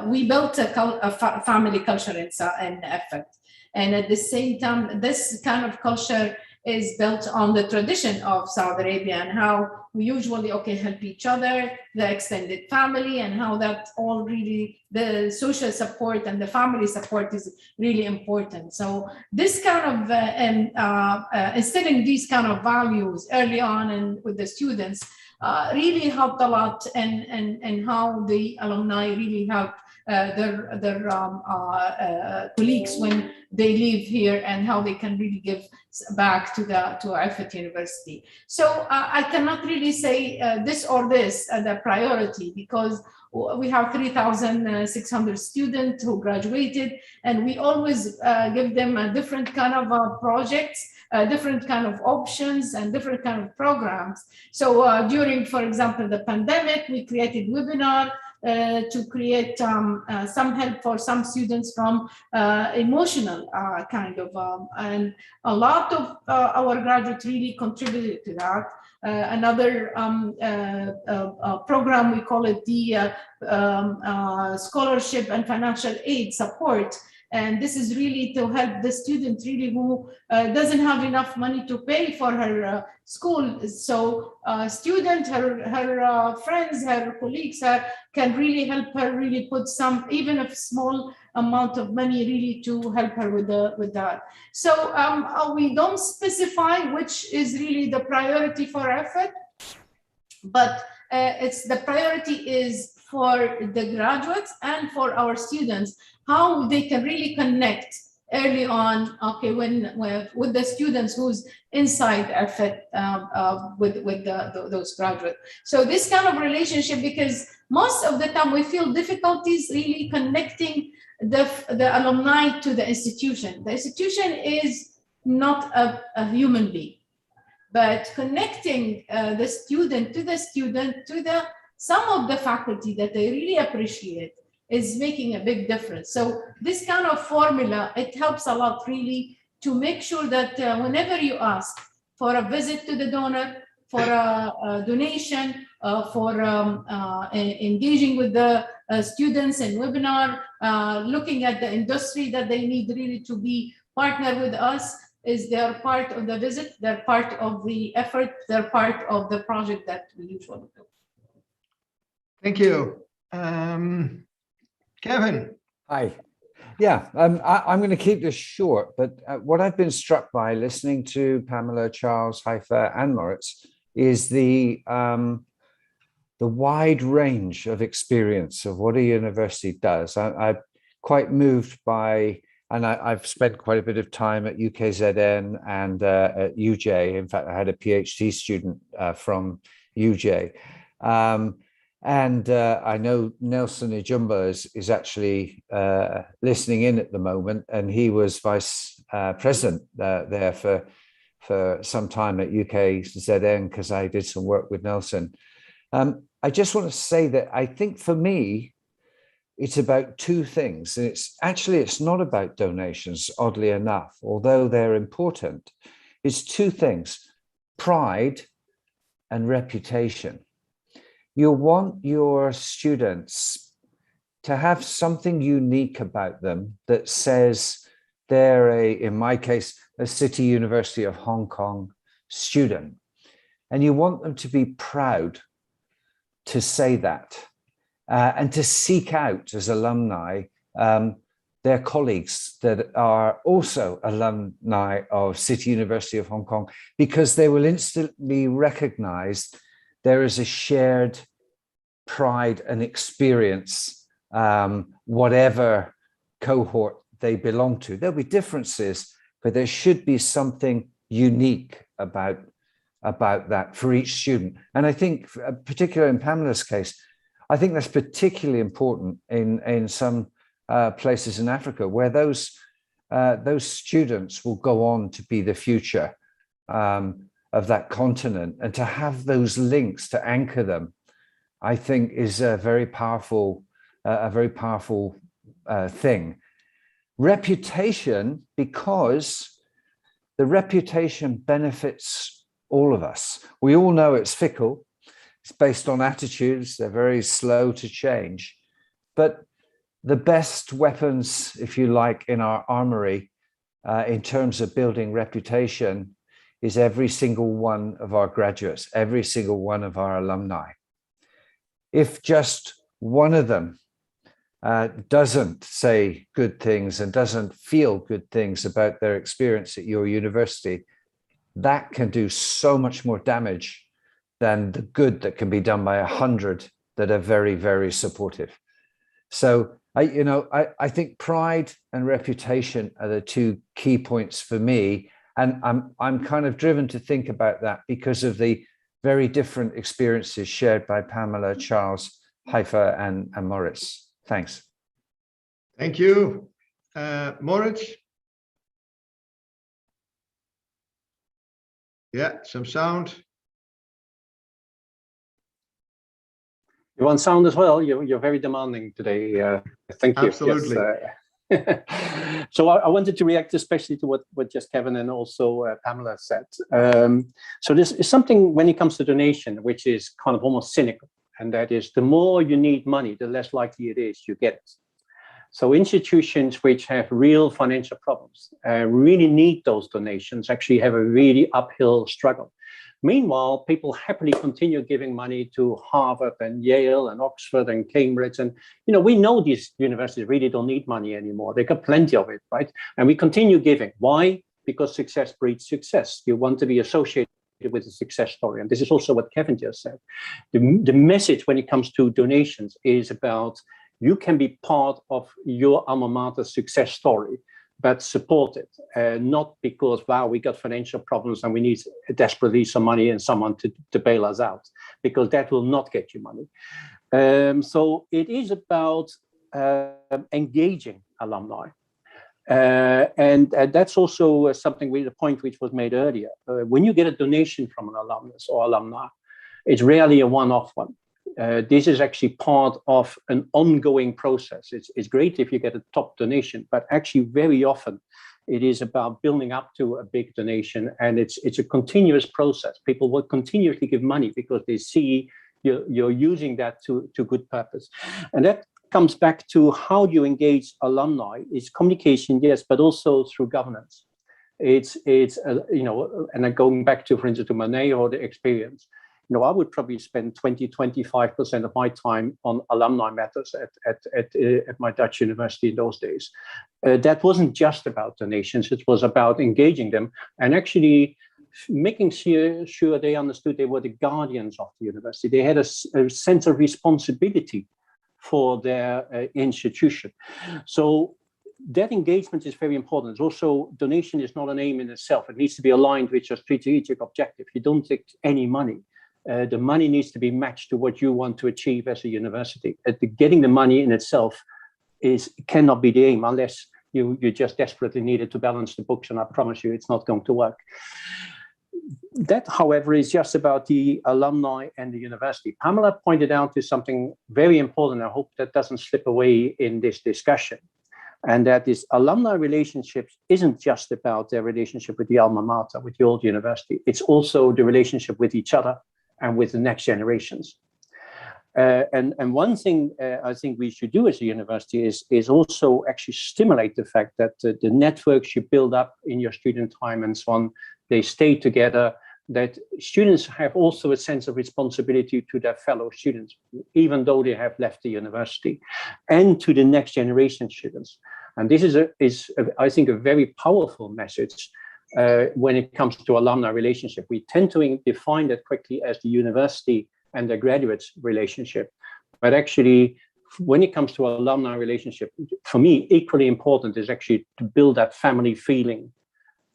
We built a family culture in effect. And at the same time, this kind of culture is built on the tradition of Saudi Arabia and how we usually help each other, the extended family, and how that all really, the social support and the family support is really important. So this kind of instilling these kind of values early on and with the students really helped a lot, and how the alumni really help their colleagues when they leave here, and how they can really give back to AppliedHE University. So I cannot really say this or this the priority, because we have 3,600 students who graduated, and we always give them a different kind of projects, different kind of options, and different kind of programs. So during, for example, the pandemic, we created webinar to create some help for some students from emotional kind of, and a lot of our graduates really contributed to that. Another program, we call it the scholarship and financial aid support. And this is really to help the student really who doesn't have enough money to pay for her school. So student, her friends, her colleagues can really help her really put some, even a small amount of money really to help her with that. So we don't specify which is really the priority for effort, but it's the priority is for the graduates and for our students, how they can really connect early on, with the students who's inside effort with those graduates. So this kind of relationship, because most of the time we feel difficulties really connecting the alumni to the institution. The institution is not a human being, but connecting the student to some of the faculty that they really appreciate is making a big difference. So this kind of formula, it helps a lot really to make sure that whenever you ask for a visit to the donor, for a donation, for engaging with the students in webinar, looking at the industry that they need really to be partner with us, is they're part of the visit, they're part of the effort, they're part of the project that we usually do. Thank you. Kevin. Hi. Yeah, I'm going to keep this short, but what I've been struck by listening to Pamela, Charles, Haifa, and Maurice is the wide range of experience of what a university does. I'm quite moved by, and I've spent quite a bit of time at UKZN and at UJ. In fact, I had a PhD student from UJ. And I know Nelson Ijumba is actually listening in at the moment, and he was vice president there for some time at UKZN, because I did some work with Nelson. I just want to say that I think for me, it's about two things. And it's not about donations, oddly enough, although they're important. It's two things: pride and reputation. You want your students to have something unique about them that says they're in my case, a City University of Hong Kong student. And you want them to be proud to say that and to seek out as alumni their colleagues that are also alumni of City University of Hong Kong, because they will instantly recognize there is a shared pride and experience, whatever cohort they belong to. There'll be differences, but there should be something unique about that for each student. And I think, particularly in Pamela's case, I think that's particularly important in some places in Africa where those students will go on to be the future of that continent, and to have those links to anchor them, I think, is a very powerful thing. Reputation, because the reputation benefits all of us. We all know it's fickle. It's based on attitudes. They're very slow to change. But the best weapons, if you like, in our armory, in terms of building reputation, is every single one of our graduates, every single one of our alumni. If just one of them doesn't say good things and doesn't feel good things about their experience at your university, that can do so much more damage than the good that can be done by 100 that are very, very supportive. So I think pride and reputation are the two key points for me. And I'm kind of driven to think about that because of the very different experiences shared by Pamela, Charles, Haifa, and Maurice. Thanks. Thank you. Maurice? Yeah, some sound. You want sound as well? You're very demanding today. Thank you. Absolutely. Yes, so I wanted to react especially to what just Kevin and also Pamela said. So this is something when it comes to donation, which is kind of almost cynical. And that is, the more you need money, the less likely it is you get it. So institutions which have real financial problems really need those donations, actually have a really uphill struggle. Meanwhile, people happily continue giving money to Harvard and Yale and Oxford and Cambridge. And, we know these universities really don't need money anymore. They got plenty of it, right? And we continue giving. Why? Because success breeds success. You want to be associated with a success story. And this is also what Kevin just said. The message when it comes to donations is about you can be part of your alma mater success story, but support it, not because, wow, we got financial problems and we need desperately some money and someone to bail us out, because that will not get you money. So it is about engaging alumni. And that's also something with the point which was made earlier. When you get a donation from an alumnus or alumni, it's rarely a one-off one. This is actually part of an ongoing process. It's great if you get a top donation, but actually very often it is about building up to a big donation, and it's a continuous process. People will continuously give money because they see you're using that to good purpose. And that comes back to how you engage alumni. It's communication, yes, but also through governance. It's and then going back to, for instance, to Monet or the experience, I would probably spend 20-25% of my time on alumni matters at my Dutch university in those days. That wasn't just about donations, it was about engaging them and actually making sure they understood they were the guardians of the university. They had a sense of responsibility for their institution. So that engagement is very important. It's also, donation is not an aim in itself. It needs to be aligned with your strategic objective. You don't take any money. The money needs to be matched to what you want to achieve as a university. Getting the money in itself cannot be the aim unless you just desperately need it to balance the books, and I promise you it's not going to work. That, however, is just about the alumni and the university. Pamela pointed out to something very important. I hope that doesn't slip away in this discussion. And that is, alumni relationships isn't just about their relationship with the alma mater, with the old university. It's also the relationship with each other and with the next generations. And one thing I think we should do as a university is also actually stimulate the fact that the networks you build up in your student time and so on, they stay together, that students have also a sense of responsibility to their fellow students, even though they have left the university, and to the next generation students. And this is I think, a very powerful message when it comes to alumni relationship. We tend to define that quickly as the university and the graduates relationship. But actually, when it comes to alumni relationship, for me, equally important is actually to build that family feeling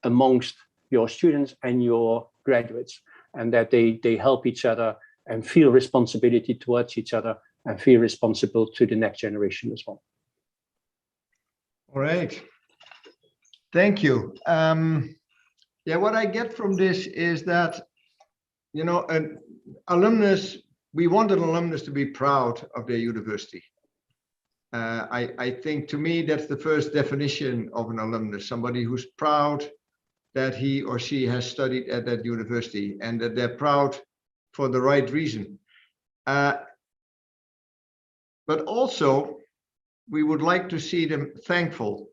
amongst your students and your graduates, and that they help each other and feel responsibility towards each other and feel responsible to the next generation as well. All right. Thank you. Yeah, what I get from this is that, you know, an alumnus, we want an alumnus to be proud of their university. I think, to me, that's the first definition of an alumnus, somebody who's proud that he or she has studied at that university and that they're proud for the right reason. But also, we would like to see them thankful.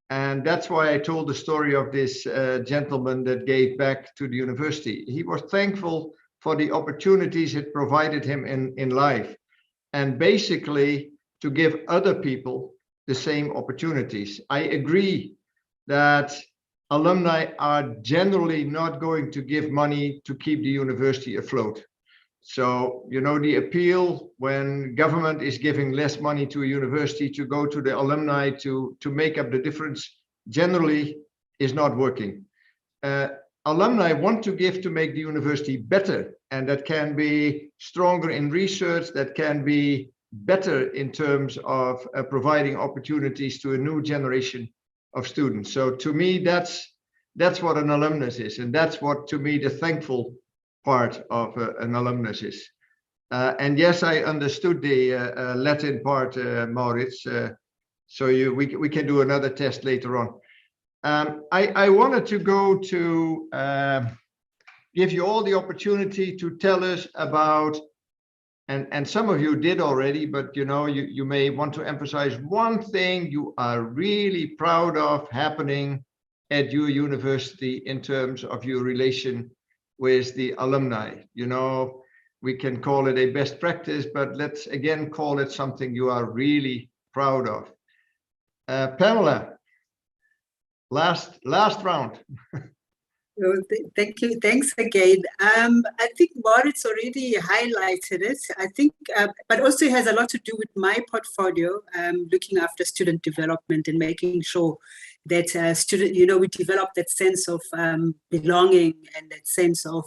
And that's why I told the story of this gentleman that gave back to the university. He was thankful for the opportunities it provided him in life, and basically to give other people the same opportunities. I agree that alumni are generally not going to give money to keep the university afloat. So, you know, the appeal when government is giving less money to a university to go to the alumni to make up the difference generally is not working. Alumni want to give to make the university better, and that can be stronger in research, that can be better in terms of providing opportunities to a new generation of students. So to me, that's what an alumnus is, and that's what, to me, the thankful part of an alumnus is. And yes, I understood the Latin part, Maurice. So we can do another test later on. I wanted to go to give you all the opportunity to tell us about, and some of you did already, but you know, you may want to emphasize one thing you are really proud of happening at your university in terms of your relation with the alumni. You know, we can call it a best practice, but let's again call it something you are really proud of. Pamela, last round. Oh, thank you. Thanks again. I think Maurice already highlighted it. I think, but also it has a lot to do with my portfolio, looking after student development and making sure that we develop that sense of belonging and that sense of,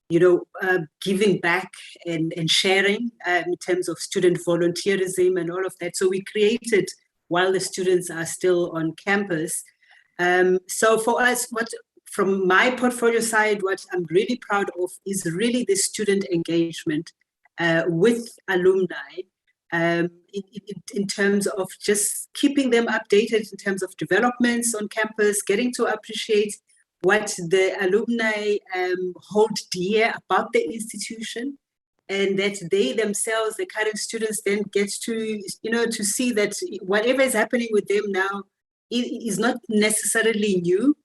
giving back and sharing in terms of student volunteerism and all of that. So we created while the students are still on campus. So for us, from my portfolio side, what I'm really proud of is really the student engagement with alumni in terms of just keeping them updated in terms of developments on campus, getting to appreciate what the alumni hold dear about the institution, and that they themselves, the current students, then get to, to see that whatever is happening with them now is not necessarily new,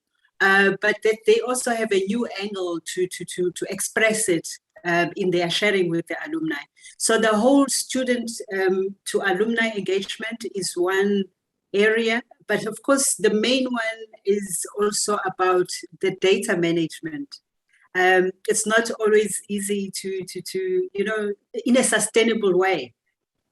but that they also have a new angle to express it in their sharing with the alumni. So the whole student to alumni engagement is one area, but of course the main one is also about the data management. It's not always easy to in a sustainable way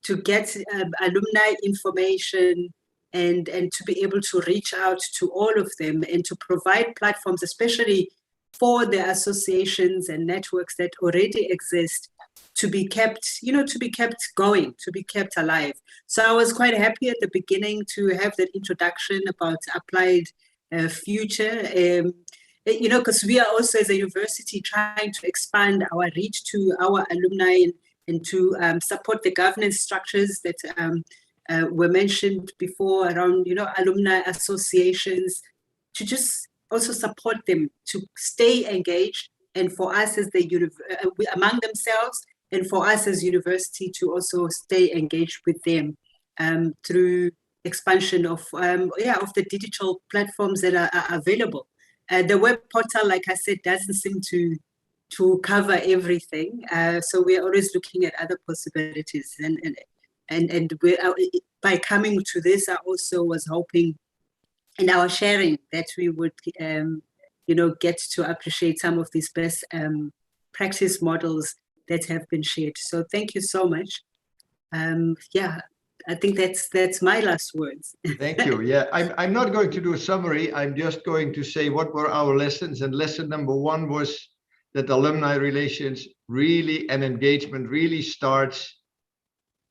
to get alumni information and to be able to reach out to all of them and to provide platforms, especially for the associations and networks that already exist, to be kept going, to be kept alive. So I was quite happy at the beginning to have that introduction about Applied Future, because we are also as a university trying to expand our reach to our alumni and to support the governance structures that were mentioned before around, alumni associations, to just also support them to stay engaged, and for us as among themselves, and for us as university to also stay engaged with them through expansion of the digital platforms that are available. The web portal, like I said, doesn't seem to cover everything, so we're always looking at other possibilities. And by coming to this, I also was hoping in our sharing that we would, get to appreciate some of these best practice models that have been shared. So thank you so much. I think that's my last words. Thank you. Yeah, I'm not going to do a summary. I'm just going to say what were our lessons. And lesson number one was that alumni relations really and engagement really starts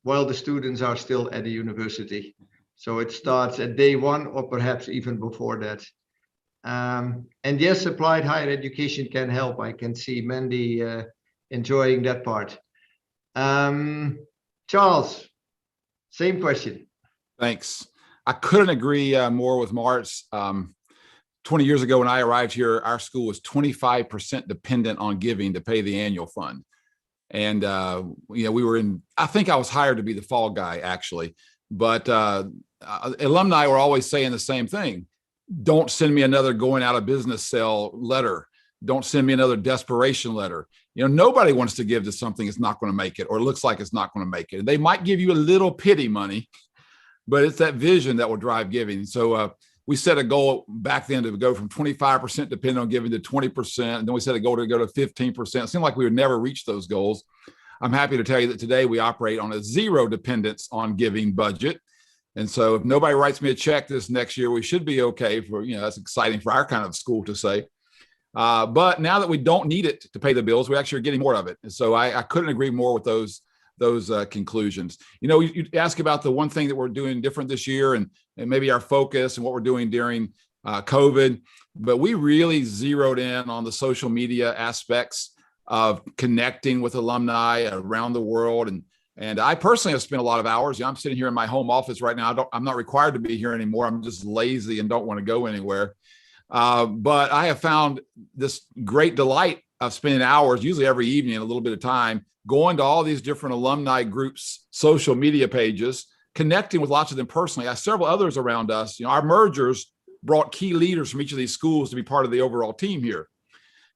while the students are still at the university. So it starts at day one or perhaps even before that. And yes, applied higher education can help. I can see Mandy enjoying that part. Charles, same question. Thanks. I couldn't agree more with Maurice. 20 years ago when I arrived here, our school was 25% dependent on giving to pay the annual fund. And, we were I think I was hired to be the fall guy, actually. But alumni were always saying the same thing. Don't send me another going out of business sale letter. Don't send me another desperation letter. Nobody wants to give to something that's not going to make it or looks like it's not going to make it. They might give you a little pity money, but it's that vision that will drive giving. So we set a goal back then to go from 25% dependent on giving to 20%. And then we set a goal to go to 15%. It seemed like we would never reach those goals. I'm happy to tell you that today we operate on a zero dependence on giving budget. And so if nobody writes me a check this next year, we should be okay for, that's exciting for our kind of school to say. But now that we don't need it to pay the bills, we actually are getting more of it. And so I couldn't agree more with those conclusions. You ask about the one thing that we're doing different this year and maybe our focus and what we're doing during COVID, but we really zeroed in on the social media aspects of connecting with alumni around the world. And I personally have spent a lot of hours. I'm sitting here in my home office right now. I'm not required to be here anymore. I'm just lazy and don't want to go anywhere. But I have found this great delight of spending hours, usually every evening, a little bit of time, going to all these different alumni groups, social media pages, connecting with lots of them personally. I have several others around us. Our mergers brought key leaders from each of these schools to be part of the overall team here.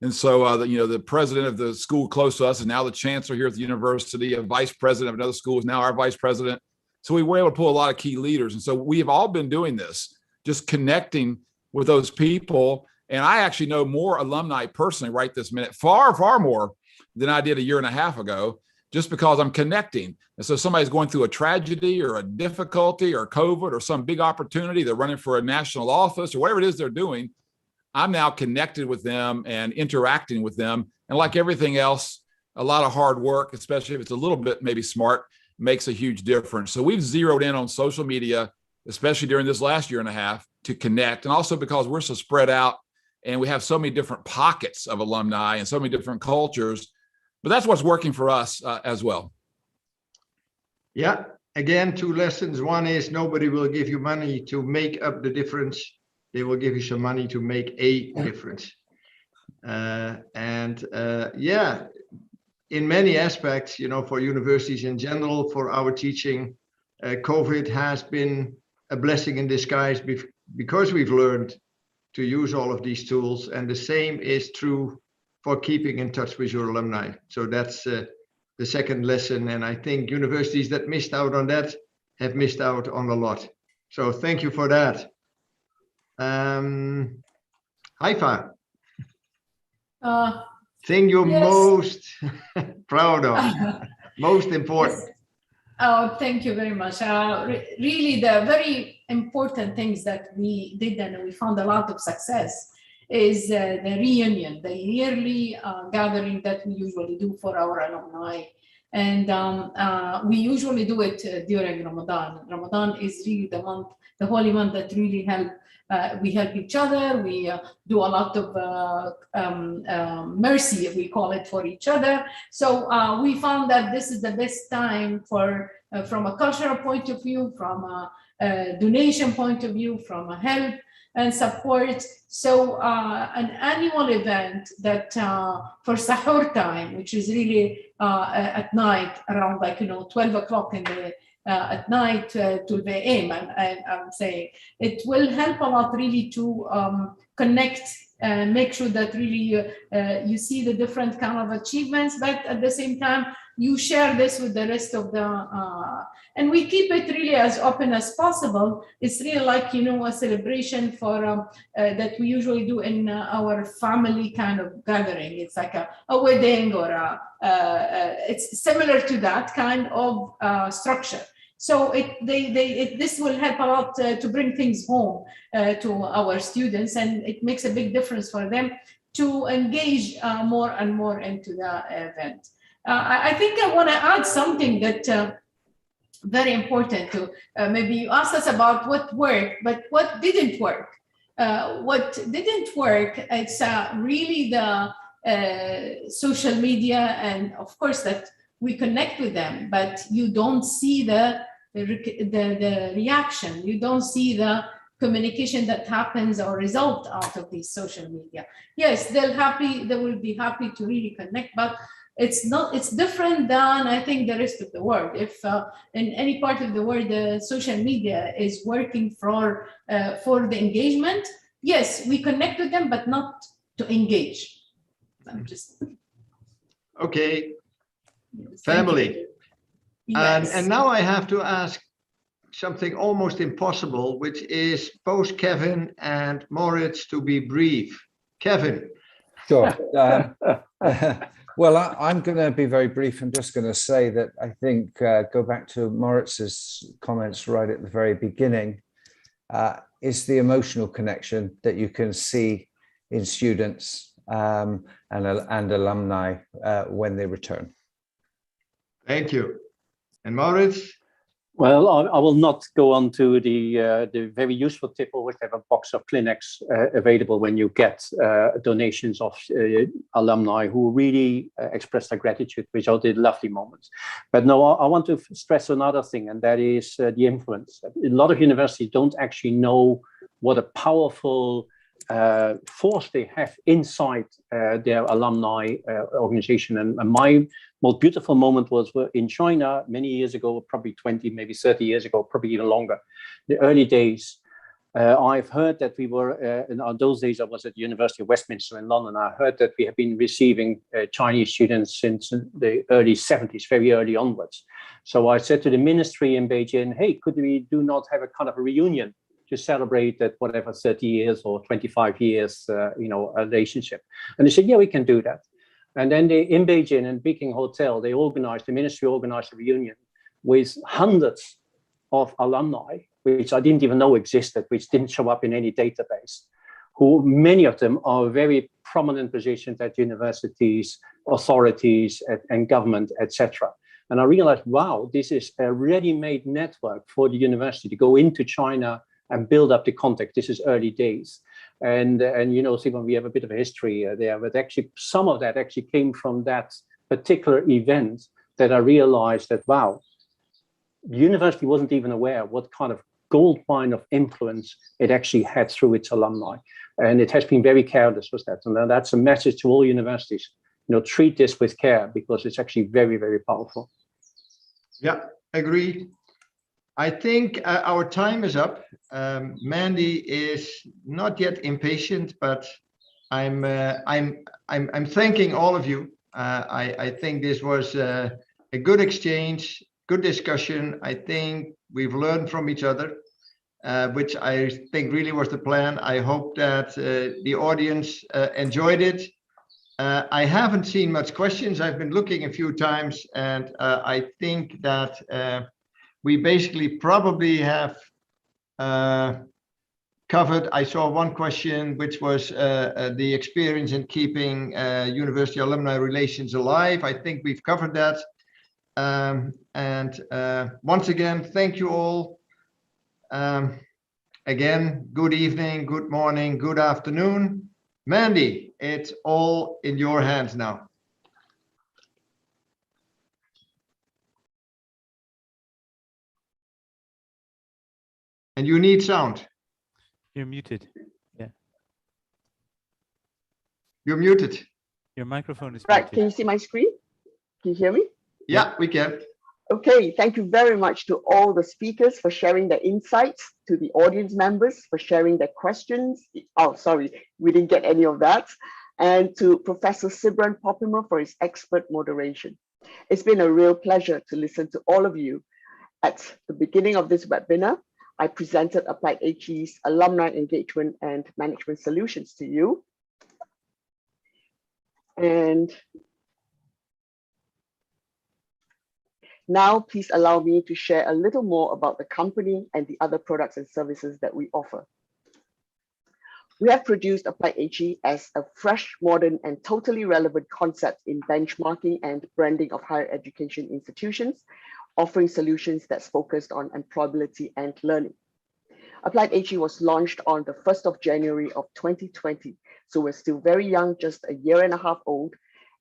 And so, the president of the school close to us is now the chancellor here at the university. A vice president of another school is now our vice president. So we were able to pull a lot of key leaders. And so we have all been doing this, just connecting with those people. And I actually know more alumni personally right this minute, far, far more than I did a year and a half ago, just because I'm connecting. And so somebody's going through a tragedy or a difficulty or COVID or some big opportunity, they're running for a national office or whatever it is they're doing. I'm now connected with them and interacting with them. And like everything else, a lot of hard work, especially if it's a little bit maybe smart, makes a huge difference. So we've zeroed in on social media, especially during this last year and a half, to connect. And also because we're so spread out and we have so many different pockets of alumni and so many different cultures, but that's what's working for us as well. Yeah, again, two lessons. One is nobody will give you money to make up the difference. They will give you some money to make a difference. In many aspects, for universities in general, for our teaching, COVID has been a blessing in disguise because we've learned to use all of these tools. And the same is true for keeping in touch with your alumni. So that's the second lesson. And I think universities that missed out on that have missed out on a lot. So thank you for that. Haifa, thing you're most proud of, most important. Yes. Oh, thank you very much. Really, the very important things that we did and we found a lot of success is the reunion, the yearly gathering that we usually do for our alumni. And we usually do it during Ramadan. Ramadan is really the month, the holy month that really we help each other. We do a lot of mercy, we call it, for each other. So we found that this is the best time for, from a cultural point of view, from a donation point of view, from a help and support. So an annual event that for sahur time, which is really at night around 12 o'clock in the at night to the aim, I'm saying it will help a lot really to connect and make sure that really you see the different kind of achievements, but at the same time you share this with the rest of the and we keep it really as open as possible. It's really like a celebration for that we usually do in our family kind of gathering. It's like a wedding or it's similar to that kind of structure. So this will help a lot to bring things home to our students, and it makes a big difference for them to engage more and more into the event. I think I want to add something that very important to, maybe you asked us about what worked, but what didn't work. What didn't work, it's really the social media, and of course that we connect with them, but you don't see the reaction, you don't see the communication that happens or result out of these social media. Yes, they will be happy to really connect, but it's different than, I think, the rest of the world. If in any part of the world the social media is working for the engagement, yes, we connect with them, but not to engage. I'm just okay. yes, Family. yes. And now I have to ask something almost impossible, which is both Kevin and Maurice to be brief. Kevin. Sure. Well, I'm going to be very brief. I'm just going to say that I think, go back to Maurice's comments right at the very beginning, is the emotional connection that you can see in students and alumni when they return. Thank you. And Maurice? Well, I will not go on to the very useful tip. Always have a box of Kleenex available when you get donations of alumni who really express their gratitude, which are the lovely moments. But no, I want to stress another thing, and that is the influence. A lot of universities don't actually know what a powerful force they have inside their alumni organization. And my most beautiful moment was in China many years ago, probably 20, maybe 30 years ago, probably even longer, the early days. I've heard that we were, in those days I was at the University of Westminster in London. I heard that we have been receiving Chinese students since the early 70s, very early onwards. So I said to the ministry in Beijing, hey, could we do not have a kind of a reunion to celebrate that whatever 30 years or 25 years, relationship? And they said, yeah, we can do that. And then they, in Beijing and Peking Hotel, the ministry organized a reunion with hundreds of alumni, which I didn't even know existed, which didn't show up in any database, who many of them are very prominent positions at universities, authorities, and government, etc. And I realized, wow, this is a ready-made network for the university to go into China and build up the contact. This is early days. And Simon, we have a bit of a history there, but actually some of that actually came from that particular event that I realized that, wow, the university wasn't even aware what kind of gold mine of influence it actually had through its alumni. And it has been very careless with that. And that's a message to all universities, treat this with care, because it's actually very, very powerful. Yeah, agreed. I think our time is up. Mandy is not yet impatient, but I'm thanking all of you. I think this was a good exchange, good discussion. I think we've learned from each other, which I think really was the plan. I hope that the audience enjoyed it. I haven't seen much questions. I've been looking a few times, and I think that we basically probably have covered. I saw one question, which was the experience in keeping university alumni relations alive. I think we've covered that. Once again, thank you all. Again, good evening, good morning, good afternoon. Mandy, it's all in your hands now. And you need sound. You're muted. Yeah. You're muted. Your microphone is Right, muted. can you see my screen? Can you hear me? Yeah, we can. Okay, thank you very much to all the speakers for sharing their insights, to the audience members for sharing their questions. Oh, sorry, we didn't get any of that. And to Professor Sibran Poppimer for his expert moderation. It's been a real pleasure to listen to all of you. At the beginning of this webinar, I presented AppliedHE's Alumni Engagement and Management Solutions to you. And now, please allow me to share a little more about the company and the other products and services that we offer. We have produced AppliedHE as a fresh, modern, and totally relevant concept in benchmarking and branding of higher education institutions, offering solutions that's focused on employability and learning. AppliedHE was launched on the 1st of January of 2020, so we're still very young, just a year and a half old,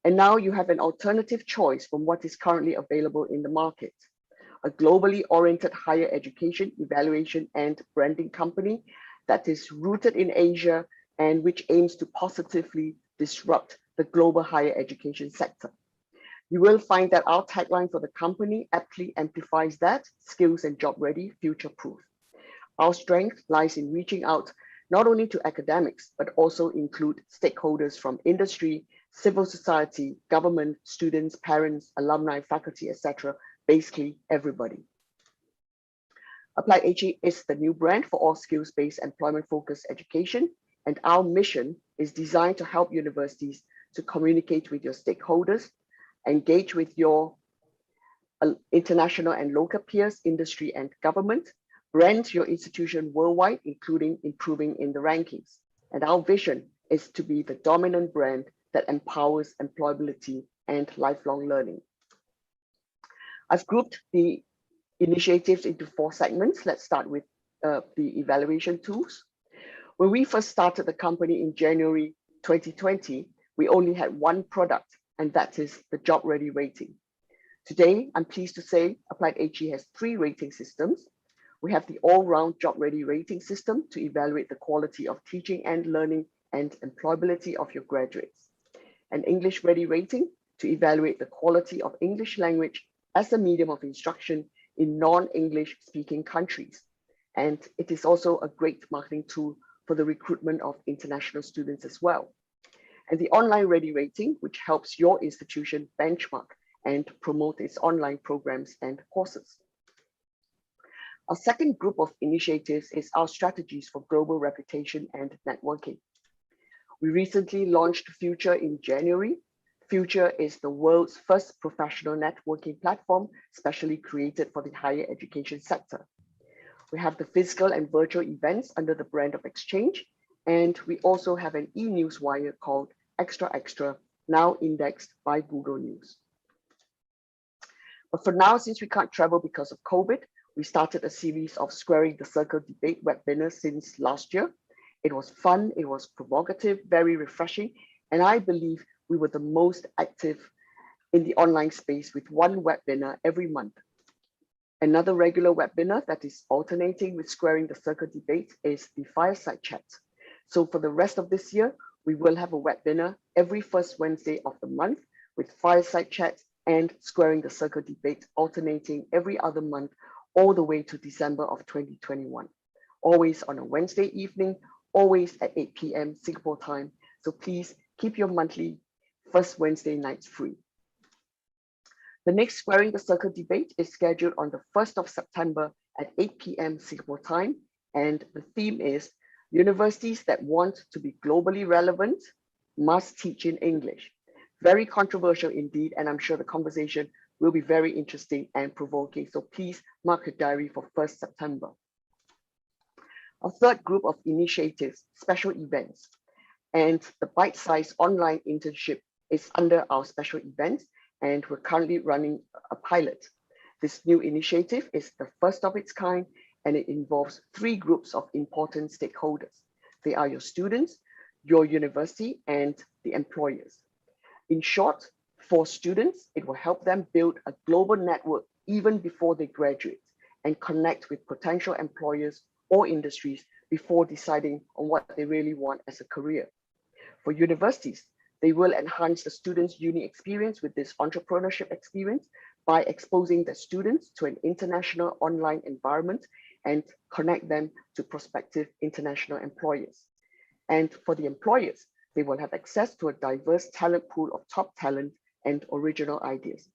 and now you have an alternative choice from what is currently available in the market. A globally oriented higher education, evaluation, and branding company that is rooted in Asia and which aims to positively disrupt the global higher education sector. You will find that our tagline for the company aptly amplifies that: skills and job ready, future proof. Our strength lies in reaching out not only to academics, but also include stakeholders from industry, civil society, government, students, parents, alumni, faculty, etc., basically everybody. AppliedHE is the new brand for all skills-based employment-focused education, and our mission is designed to help universities to communicate with your stakeholders, engage with your international and local peers, industry and government, brand your institution worldwide, including improving in the rankings. And our vision is to be the dominant brand that empowers employability and lifelong learning. I've grouped the initiatives into 4 segments. Let's start with the evaluation tools. When we first started the company in January 2020, we only had one product, and that is the Job Ready rating. Today, I'm pleased to say AppliedHE has 3 rating systems. We have the all-round Job Ready rating system to evaluate the quality of teaching and learning and employability of your graduates. An English Ready rating to evaluate the quality of English language as a medium of instruction in non-English speaking countries. And it is also a great marketing tool for the recruitment of international students as well. And the Online Ready rating, which helps your institution benchmark and promote its online programs and courses. Our second group of initiatives is our strategies for global reputation and networking. We recently launched Future in January. Future is the world's first professional networking platform, specially created for the higher education sector. We have the physical and virtual events under the brand of Xchange, and we also have an e-newswire called Extra Extra, now indexed by Google News. But for now, since we can't travel because of COVID, we started a series of Squaring the Circle debate webinars since last year. It was fun, it was provocative, very refreshing, and I believe we were the most active in the online space with one webinar every month. Another regular webinar that is alternating with Squaring the Circle debate is the Fireside Chat. So for the rest of this year, we will have a webinar every first Wednesday of the month with Fireside Chat and Squaring the Circle debate alternating every other month all the way to December of 2021. Always on a Wednesday evening, always at 8 p.m. Singapore time. So please keep your monthly first Wednesday nights free. The next Squaring the Circle debate is scheduled on the 1st of September at 8 p.m. Singapore time. And the theme is universities that want to be globally relevant must teach in English. Very controversial indeed, and I'm sure the conversation will be very interesting and provoking. So please mark your diary for 1st September. Our third group of initiatives, special events, and the bite-sized online internship is under our special events, and we're currently running a pilot. This new initiative is the first of its kind, and it involves 3 groups of important stakeholders. They are your students, your university, and the employers. In short, for students, it will help them build a global network even before they graduate and connect with potential employers or industries before deciding on what they really want as a career. For universities, they will enhance the students' uni experience with this entrepreneurship experience by exposing the students to an international online environment and connect them to prospective international employers. And for the employers, they will have access to a diverse talent pool of top talent and original ideas.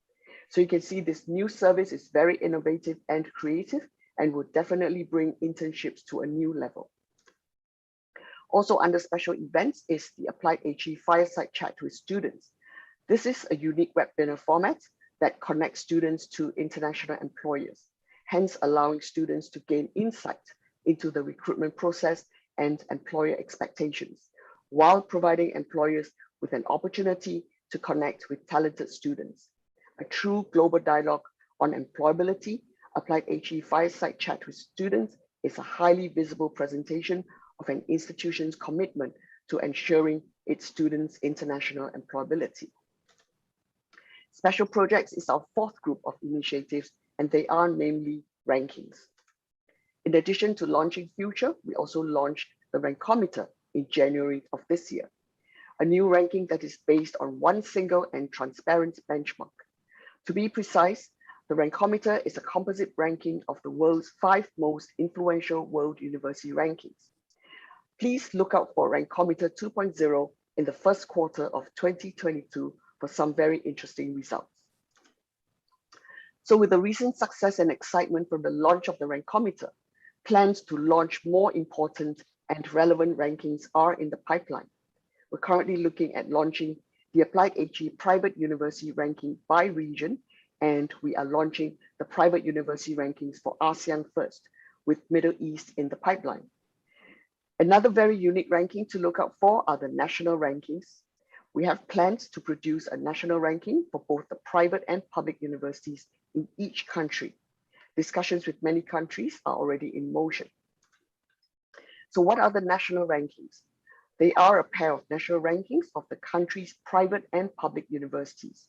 So you can see this new service is very innovative and creative and will definitely bring internships to a new level. Also under special events is the AppliedHE Fireside Chat with students. This is a unique webinar format that connects students to international employers, hence allowing students to gain insight into the recruitment process and employer expectations, while providing employers with an opportunity to connect with talented students. A true global dialogue on employability, AppliedHE Fireside Chat with Students is a highly visible presentation of an institution's commitment to ensuring its students' international employability. Special projects is our fourth group of initiatives, and they are namely rankings. In addition to launching Future, we also launched the Rankometer in January of this year, a new ranking that is based on one single and transparent benchmark. To be precise, the Rankometer is a composite ranking of the world's 5 most influential world university rankings. Please look out for Rankometer 2.0 in the first quarter of 2022 for some very interesting results. So with the recent success and excitement from the launch of the Rankometer, plans to launch more important and relevant rankings are in the pipeline. We're currently looking at launching the AppliedHE Private University Ranking by region, and we are launching the Private University Rankings for ASEAN first, with Middle East in the pipeline. Another very unique ranking to look out for are the national rankings. We have plans to produce a national ranking for both the private and public universities in each country. Discussions with many countries are already in motion. So what are the national rankings? They are a pair of national rankings of the country's private and public universities.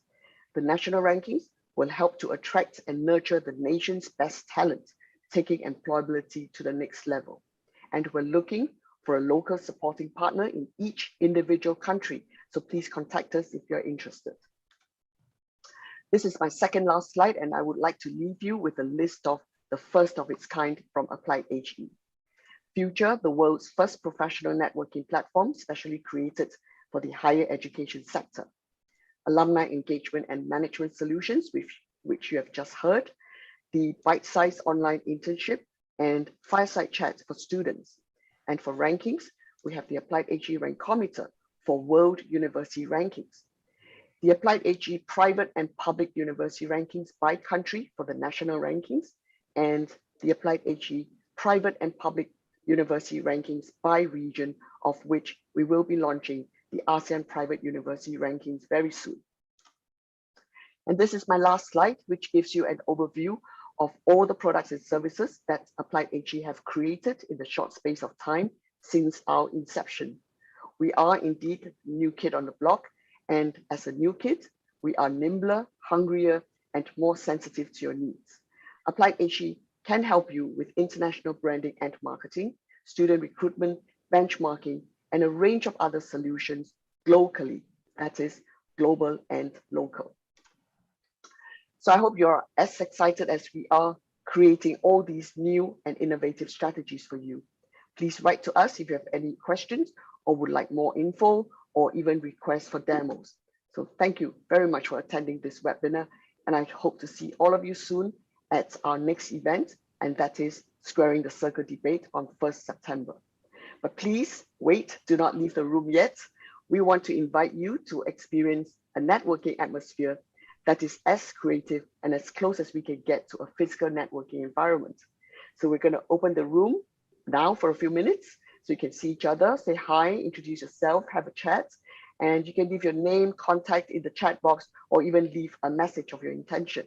The national rankings will help to attract and nurture the nation's best talent, taking employability to the next level. And we're looking for a local supporting partner in each individual country. So please contact us if you're interested. This is my second last slide, and I would like to leave you with a list of the first of its kind from AppliedHE. Future, the world's first professional networking platform specially created for the higher education sector. Alumni engagement and management solutions, which you have just heard, the bite-sized online internship, and fireside chats for students. And for rankings, we have the AppliedHE Rankometer for world university rankings, the AppliedHE private and public university rankings by country for the national rankings, and the AppliedHE private and public university rankings by region, of which we will be launching the ASEAN private university rankings very soon. And this is my last slide, which gives you an overview of all the products and services that AppliedHE have created in the short space of time since our inception. We are indeed new kid on the block, and as a new kid, we are nimbler, hungrier, and more sensitive to your needs. AppliedHE can help you with international branding and marketing, student recruitment, benchmarking, and a range of other solutions locally, that is global and local. So I hope you're as excited as we are creating all these new and innovative strategies for you. Please write to us if you have any questions or would like more info or even requests for demos. So thank you very much for attending this webinar, and I hope to see all of you soon at our next event, and that is Squaring the Circle debate on 1st September. But please wait, do not leave the room yet. We want to invite you to experience a networking atmosphere that is as creative and as close as we can get to a physical networking environment. So we're going to open the room now for a few minutes so you can see each other, say hi, introduce yourself, have a chat, and you can leave your name, contact in the chat box, or even leave a message of your intention.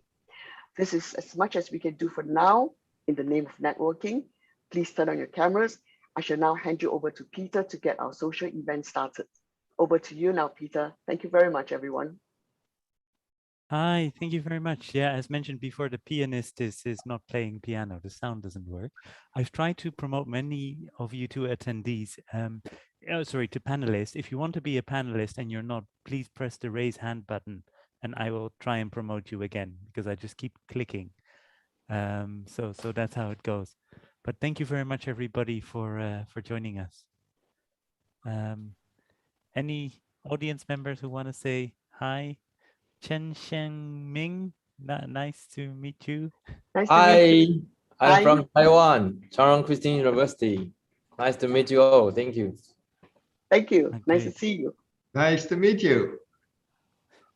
This is as much as we can do for now in the name of networking. Please turn on your cameras. I shall now hand you over to Peter to get our social event started. Over to you now, Peter. Thank you very much, everyone. Hi, thank you very much. Yeah, as mentioned before, the pianist is not playing piano. The sound doesn't work. I've tried to promote many of you to attendees, to panelists. If you want to be a panelist and you're not, please press the raise hand button and I will try and promote you again because I just keep clicking. So that's how it goes. But thank you very much, everybody, for joining us. Any audience members who want to say hi? Chen Sheng Ming, nice to meet you. Nice to meet you. I'm from Taiwan, Charang Christian University. Nice to meet you all. Thank you. Thank you. Okay. Nice to see you. Nice to meet you.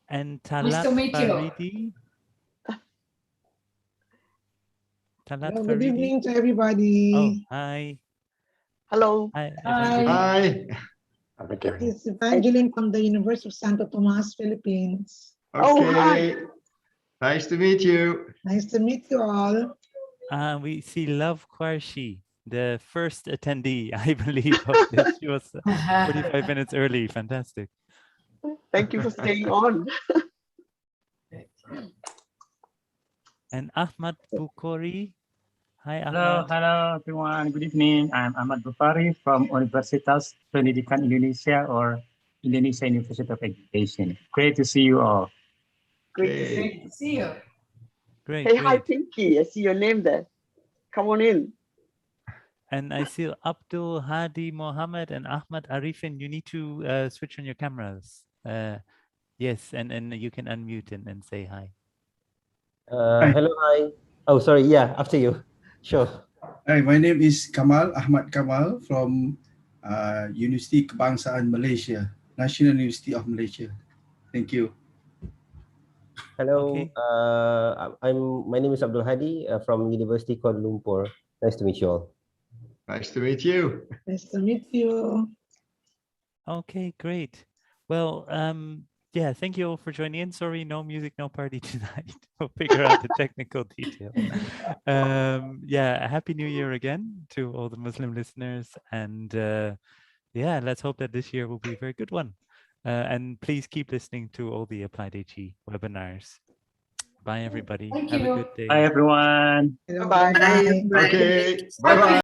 And Talat Nice to meet you. Faridi. Talat Good Faridi. evening to everybody. Oh, hi. Hello. Hi. Hi. It's Evangeline from the University of Santo Tomas, Philippines. Okay. Oh, hi. Nice to meet you. Nice to meet you all. We see Love Kwarshi, the first attendee, I believe, of this. She was 45 minutes early. Fantastic. Thank you for staying on. And Ahmad Bukhari. Hi, Hello, Ahmad. hello everyone. Good evening. I'm Ahmad Bukhari from Universitas Pendidikan Indonesia or Indonesia University of Education. Great to see you all. Great to see you. Great, Hey, hi, great. Pinky. I see your name there. Come on in. And I see Abdul Hadi Mohammed and Ahmad Arifin. You need to switch on your cameras. Yes, and you can unmute and say hi. Hello, hi. Oh, sorry. Yeah, after you. Sure. Hi, my name is Kamal, Ahmad Kamal from University Kebangsaan Malaysia, National University of Malaysia. Thank you. Hello. Okay. My name is Abdul Hadi from University Kuala Lumpur. Nice to meet you all. Nice to meet you. Nice to meet you. Okay, great. Well, yeah, thank you all for joining in. Sorry, no music, no party tonight. We'll figure out the technical details. Yeah, a happy new year again to all the Muslim listeners. And yeah, let's hope that this year will be a very good one. And please keep listening to all the AppliedHE webinars. Bye, everybody. Thank Have you. a good day. Bye everyone. Bye. Bye. Okay. Bye-bye.